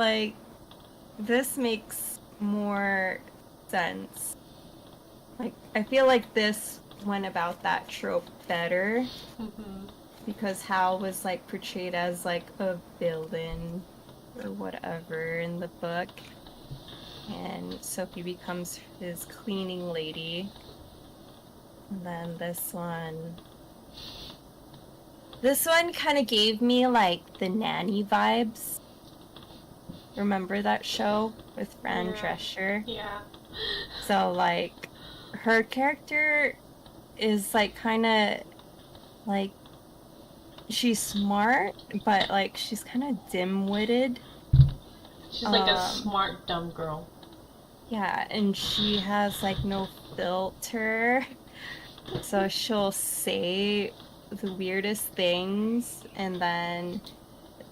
this makes more sense. I feel like this went about that trope better. Mm-hmm. Because Hal was portrayed as a villain or whatever in the book, and Sophie becomes his cleaning lady. And then this one kind of gave me the Nanny vibes. Remember that show with Fran Drescher? Yeah. So her character is kind of she's smart, but she's kind of dim-witted. She's a smart dumb girl. Yeah, and she has no filter, so she'll say the weirdest things, and then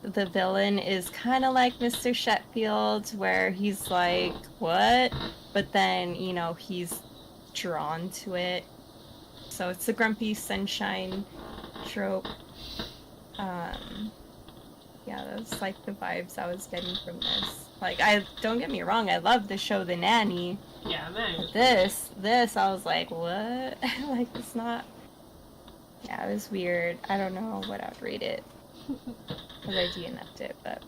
the villain is kind of like Mr. Sheffield, where he's what? But then, he's drawn to it. So it's the grumpy sunshine trope. Yeah, that's the vibes I was getting from this. Don't get me wrong, I love the show The Nanny. Yeah, man. This, I was like, what? It's not... Yeah, it was weird. I don't know what I'd rate it. Because I DNF'd it, but...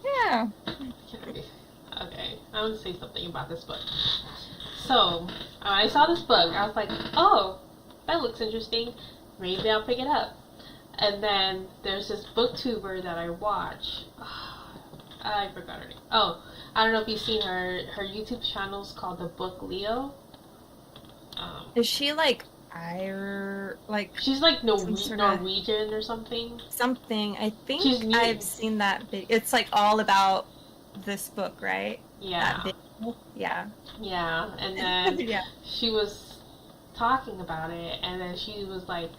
Yeah. Okay, I want to say something about this book. So, I saw this book, I was like, oh, that looks interesting. Maybe I'll pick it up. And then there's this booktuber that I watch. I forgot her name. Oh, I don't know if you've seen her. Her YouTube channel's called The Book Leo. Is she she's Norwegian or something. Something. I think I've seen that. It's all about this book, right? Yeah. Yeah. Yeah, and then yeah. She was talking about it, and then she was like,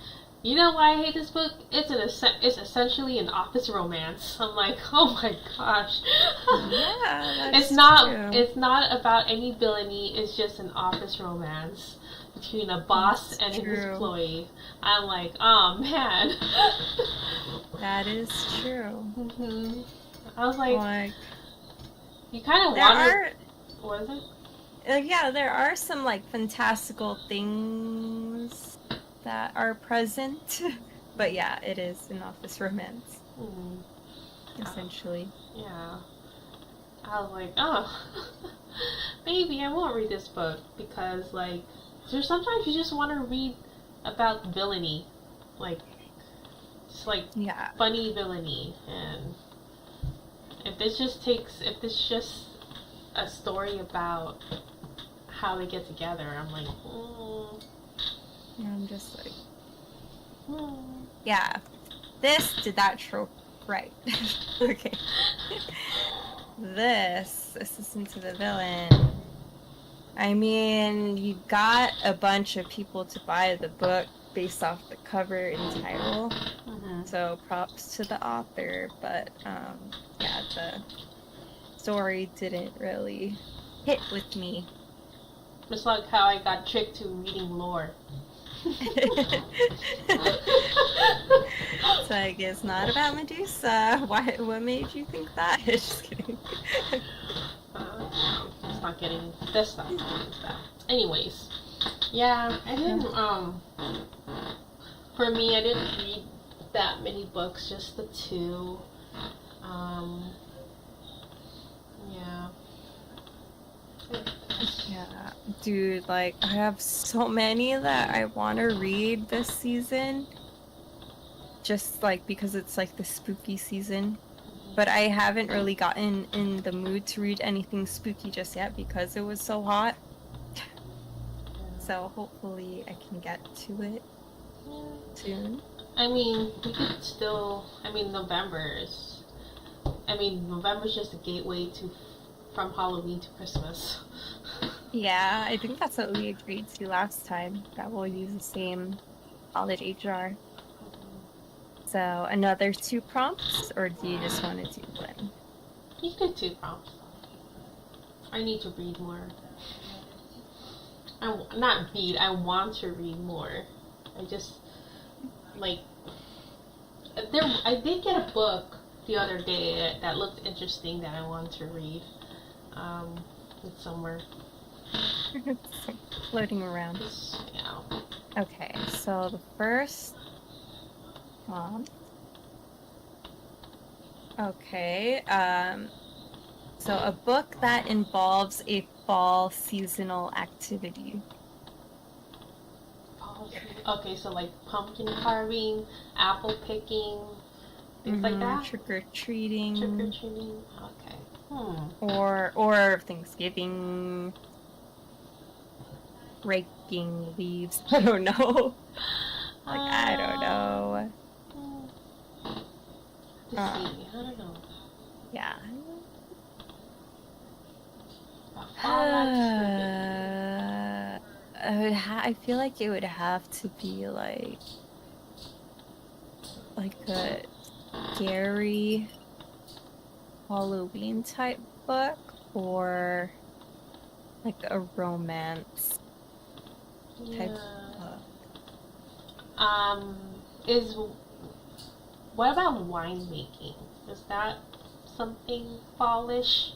you know why I hate this book? It's essentially an office romance. I'm like, oh my gosh. Yeah, that's it's not true. It's not about any villainy. It's just an office romance between a boss and an employee. I'm like, oh man. That is true. Mm-hmm. I was like you kind of wonder. What is it? Yeah, there are some fantastical things that are present, but yeah, it is an office romance, essentially. Yeah. I was like, oh, maybe I won't read this book because there's sometimes you just want to read about villainy, just funny villainy, and if this just a story about how they get together, I'm like, And I'm just like, yeah, this did that trope right. Okay. This assistant to the villain. I mean, you got a bunch of people to buy the book based off the cover and title. So props to the author, but yeah, the story didn't really hit with me. It's like how I got tricked to reading lore. So I guess not about Medusa. Why? What made you think that? Just kidding. It's not getting this stuff. Anyways, yeah, I didn't. For me, I didn't read that many books, just the 2. Yeah. Yeah, dude, like, I have so many that I want to read this season. Just, like, because it's, like, the spooky season. But I haven't really gotten in the mood to read anything spooky just yet because it was so hot. So hopefully I can get to it soon. I mean, we could still. November's just a gateway from Halloween to Christmas. Yeah, I think that's what we agreed to last time, that we'll use the same holiday jar. So another 2 prompts, or do you just want to do 1? You could 2 prompts. I need to read more. I want to read more. I just, like, I did get a book the other day that looked interesting that I wanted to read. It's somewhere. Floating around. Yeah. Okay, so the first prompt. Okay, so a book that involves a fall seasonal activity. Okay, so like pumpkin carving, apple picking, things like that? Trick-or-treating. Trick-or-treating, okay. Or Thanksgiving, raking leaves. I don't know. I don't know. I don't know. Yeah. I feel like it would have to be like a scary Halloween type book, or like a romance type book. What about winemaking? Is that something fallish?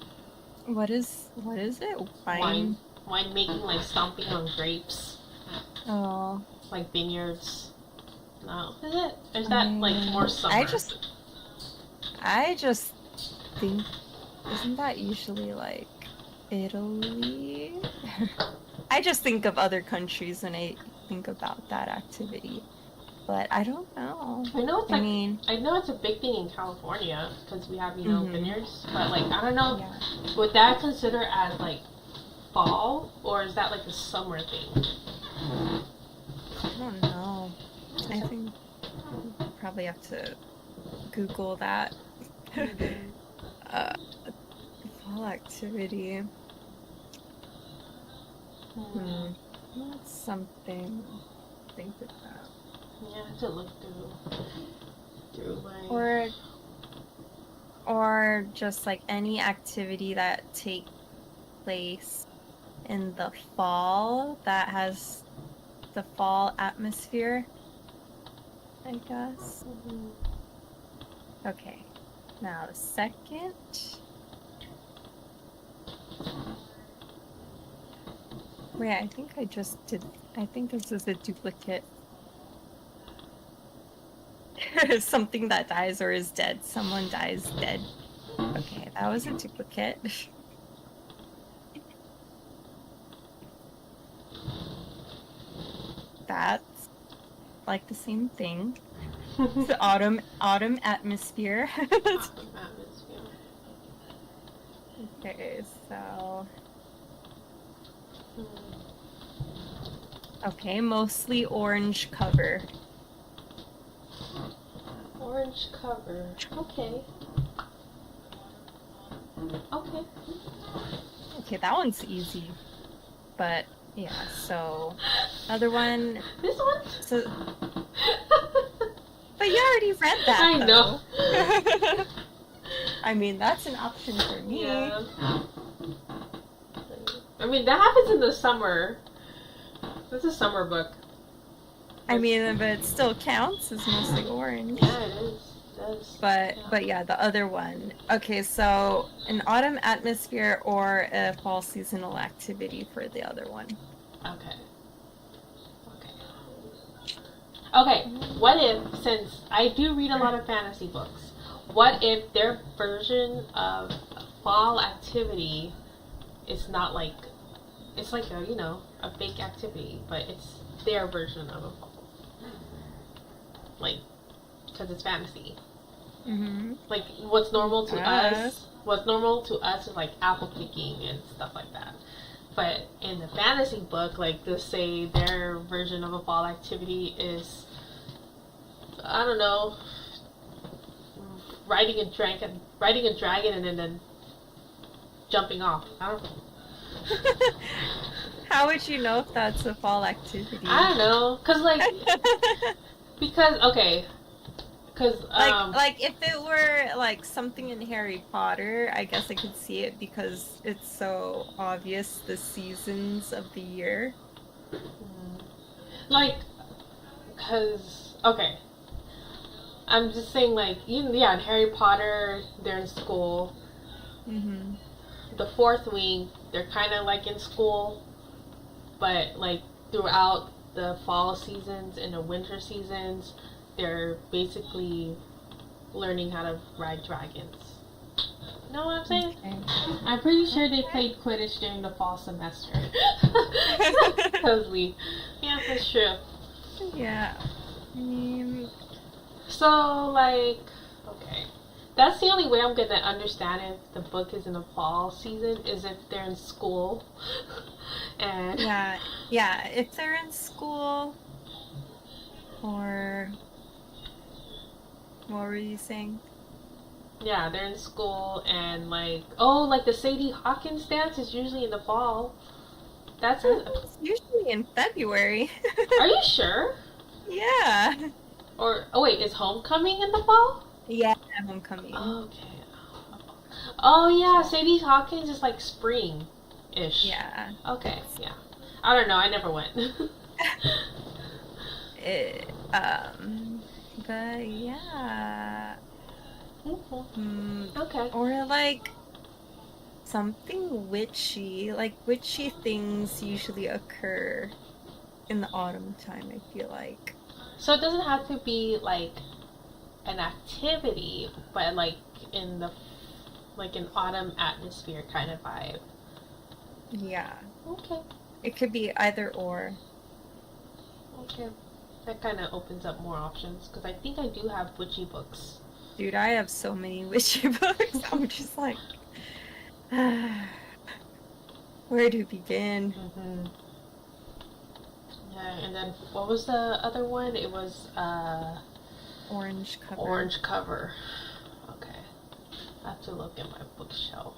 What is it? Winemaking, like stomping on grapes, Oh. like vineyards. No, is it? Or is that like more summer? I just think, isn't that usually like Italy? I just think of other countries when I think about that activity, but I don't know. I know it's a big thing in California because we have vineyards, but like I don't know, would that consider as like fall, or is that like a summer thing? I don't know. I think we'll probably have to Google that. Fall activity. That's something to think about. Yeah, I have to look through my... Or just like any activity that takes place in the fall that has the fall atmosphere, I guess. Okay, now the second. Wait, I think I think this is a duplicate. Something that dies or is dead. Someone dies dead. Okay, that was a duplicate. That's like the same thing. It's the autumn atmosphere. Autumn atmosphere. Okay, so okay, mostly orange cover. Orange cover. Okay. Okay. Okay, that one's easy. But yeah, so other one. This one? So, but you already read that. I know. Though. I mean, that's an option for me. Yeah. I mean, that happens in the summer. That's a summer book. I mean, but it still counts as mostly orange. Yeah, it is. It does. But yeah, the other one. Okay, so an autumn atmosphere or a fall seasonal activity for the other one. Okay. Okay, what if, since I do read a lot of fantasy books, what if their version of fall activity is not like, it's like a, a fake activity, but it's their version of a fall. Like, because it's fantasy. Mm-hmm. Like, what's normal to us is like apple picking and stuff like that. But in the fantasy book, like, let's say their version of a fall activity is, I don't know, riding a dragon and then jumping off. I don't know. How would you know if that's a fall activity? I don't know, because like if it were like something in Harry Potter, I guess I could see it because it's so obvious the seasons of the year. I'm just saying, like, even in Harry Potter, they're in school. Mm-hmm. The fourth wing, they're kind of like in school, but like throughout the fall seasons and the winter seasons, they're basically learning how to ride dragons. You know what I'm saying? Okay. I'm pretty sure they played Quidditch during the fall semester. Yeah, that's true. Yeah. So, like, okay. That's the only way I'm gonna understand if the book is in the fall season is if they're in school. And yeah, if they're in school, or what were you saying? yeah, they're in school and like the Sadie Hawkins dance is usually in the fall. That's it. It's usually in February. Are you sure? Yeah. Wait, is Homecoming in the fall? Yeah, Homecoming. Okay. Oh yeah, Sadie Hawkins is like spring-ish. Yeah. Okay, yeah. I don't know, I never went. But yeah. Okay. Or like something witchy. Like witchy things usually occur in the autumn time, I feel like. So it doesn't have to be like an activity, but like in the an autumn atmosphere kind of vibe. Yeah. Okay. It could be either or. Okay. That kind of opens up more options because I think I do have witchy books. Dude, I have so many witchy books. I'm just like, where to begin? Mm-hmm. Yeah, and then what was the other one? It was Orange cover. Orange cover. Okay. I have to look at my bookshelf.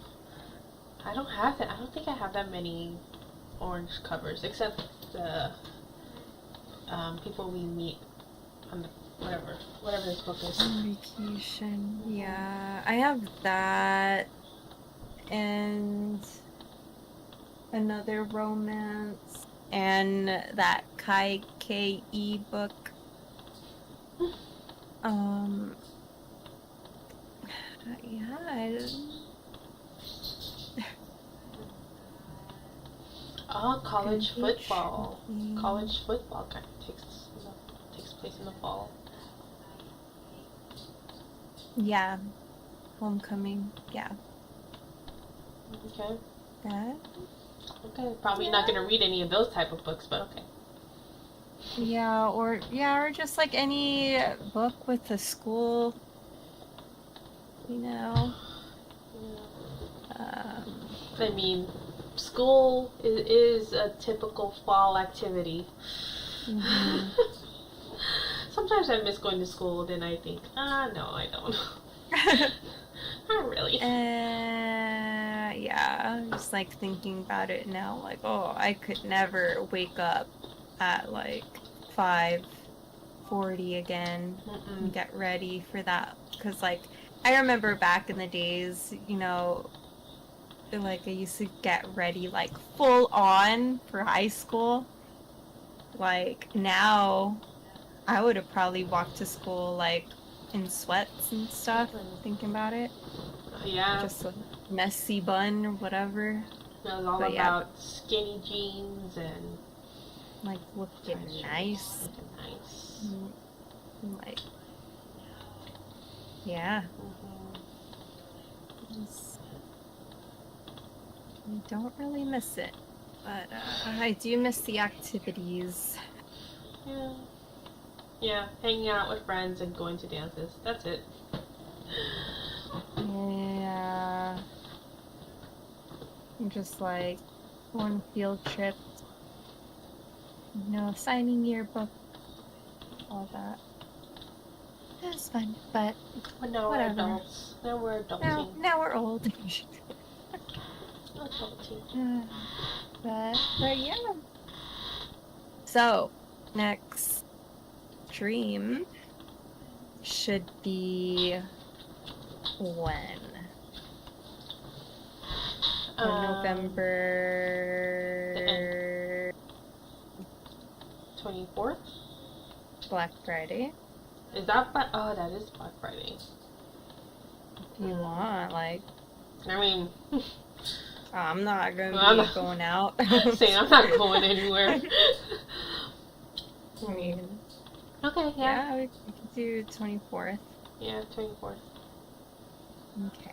I don't have that. I don't think I have that many orange covers, except the people we meet on the whatever this book is. Vacation. Yeah, I have that and another romance and that Kai K.E. book. Yeah. Oh, college Vacation. football. College football kind of takes place in the fall. Yeah. Homecoming. Yeah. Okay. That. Okay. Probably not gonna read any of those type of books, but okay. Yeah, or just like any book with a school, you know. I mean, school is a typical fall activity. Mhm. Sometimes I miss going to school, then I think, no, I don't. Not really. Yeah, I'm just like thinking about it now, like, oh, I could never wake up at like 5:40 again and get ready for that. Because, like, I remember back in the days, you know, like I used to get ready like full on for high school. Like now, I would have probably walked to school like in sweats and stuff, thinking about it. Yeah. Just a messy bun or whatever. It was all But yeah. about skinny jeans and Like looking tight nice. shirts, looking nice. Like, yeah. Mhm. I don't really miss it. But I do miss the activities. Yeah. Yeah, hanging out with friends and going to dances. That's it. Yeah. Just like going field trips. You know, signing yearbook. All that. It was fun, but But now whatever. we're adults. Now we're adulting. now we're old. Adulting. But yeah. So, next stream should be when? November 24th? Black Friday. Is that oh, that is Black Friday. If you want, like, I mean, I'm not gonna I'm be not- going out. saying I'm not going anywhere. I mean, Okay, yeah. yeah, we could do 24th. Yeah, 24th. Okay.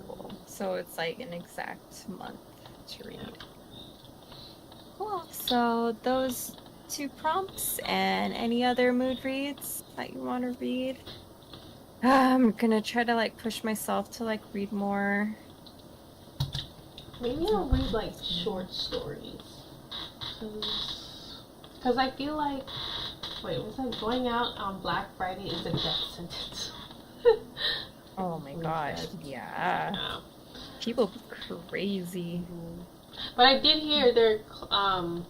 Cool. So it's like an exact month to read. Cool. So those 2 prompts and any other mood reads that you want to read. I'm gonna try to like push myself to like read more. Maybe I'll read like short stories. Because I feel like, wait, was I going out on Black Friday is a death sentence. Oh my gosh, yeah. Yeah. People be crazy. But I did hear there, I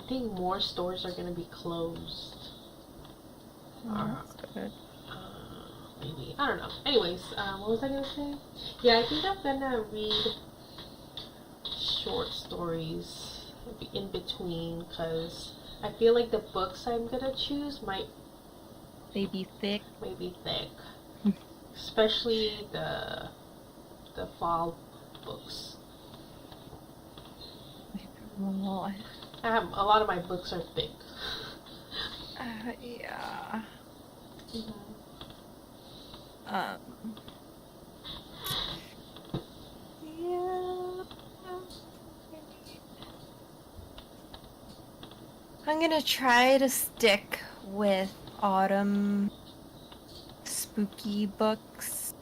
think more stores are gonna be closed. Oh, that's good. Maybe. I don't know. Anyways, what was I gonna say? Yeah, I think I'm gonna read short stories in between because I feel like the books I'm gonna choose might They be thick. be thick. Especially the fall books. Well, I have a lot of my books are thick. yeah. Yeah. I'm gonna try to stick with autumn spooky books.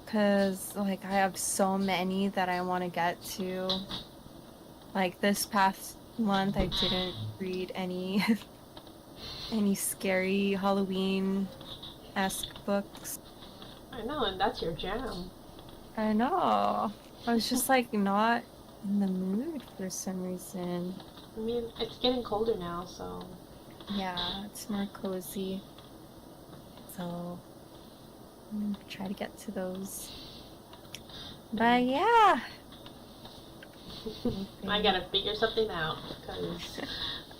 Cause like I have so many that I want to get to. Like this past month I didn't read any any scary Halloween-esque books. I know, and that's your jam. I know. I was just like not in the mood for some reason. I mean, it's getting colder now, so. Yeah, it's more cozy. So I'm gonna try to get to those. But yeah. I gotta figure something out because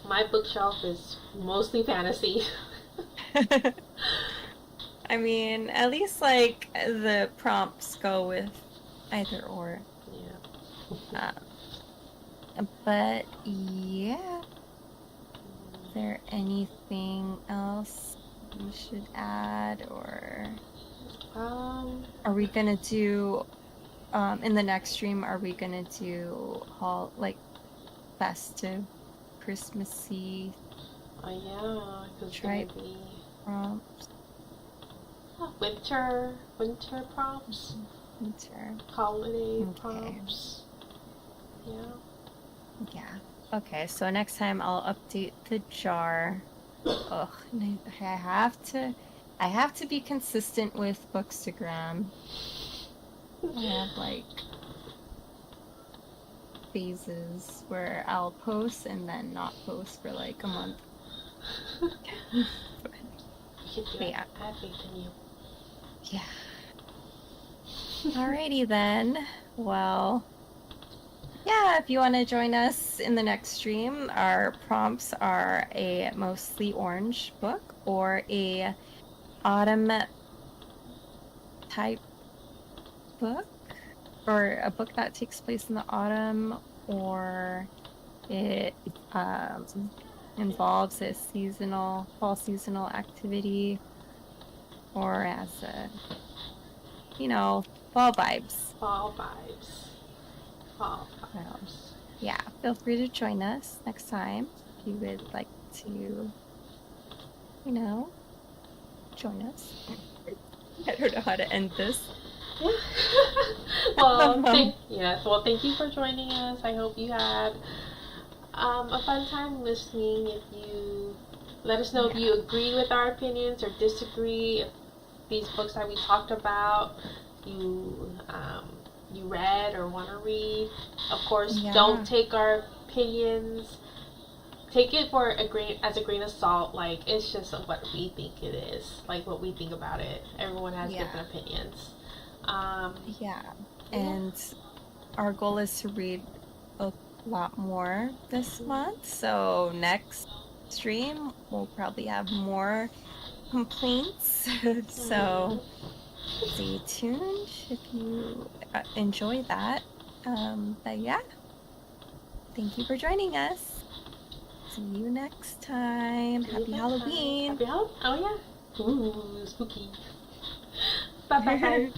my bookshelf is mostly fantasy. I mean, at least like the prompts go with either or. Yeah. But yeah. Is there anything else we should add, or are we gonna do in the next stream? Are we gonna do like festive, Christmassy Oh yeah, because Try- gonna be. prompts? Oh, winter prompts, Winter. holiday Okay. prompts. Yeah. Yeah. Okay, so next time I'll update the jar. Ugh, and I have to be consistent with Bookstagram. I have like phases where I'll post and then not post for like a month. You can do it. Yeah. I have faith in you. Yeah. Alrighty then. Well, yeah, if you want to join us in the next stream, our prompts are a mostly orange book or a autumn type book, or a book that takes place in the autumn, or it involves a fall seasonal activity, or as a, fall vibes. Fall vibes. Fall So, vibes. yeah, feel free to join us next time if you would like to, join us. I don't know how to end this. Yeah. Well, thank you for joining us. I hope you had a fun time listening. If you let us know if you agree with our opinions or disagree, if these books that we talked about you read or want to read. Of course, don't take our opinions. Take it as a grain of salt. Like, it's just what we think it is. Like, what we think about it. Everyone has different opinions. And our goal is to read a lot more this month. So next stream, we'll probably have more complaints. So stay tuned if you enjoy that. But yeah, thank you for joining us. See you next time. Happy Halloween. Happy Halloween. Oh yeah. Ooh, spooky. Bye.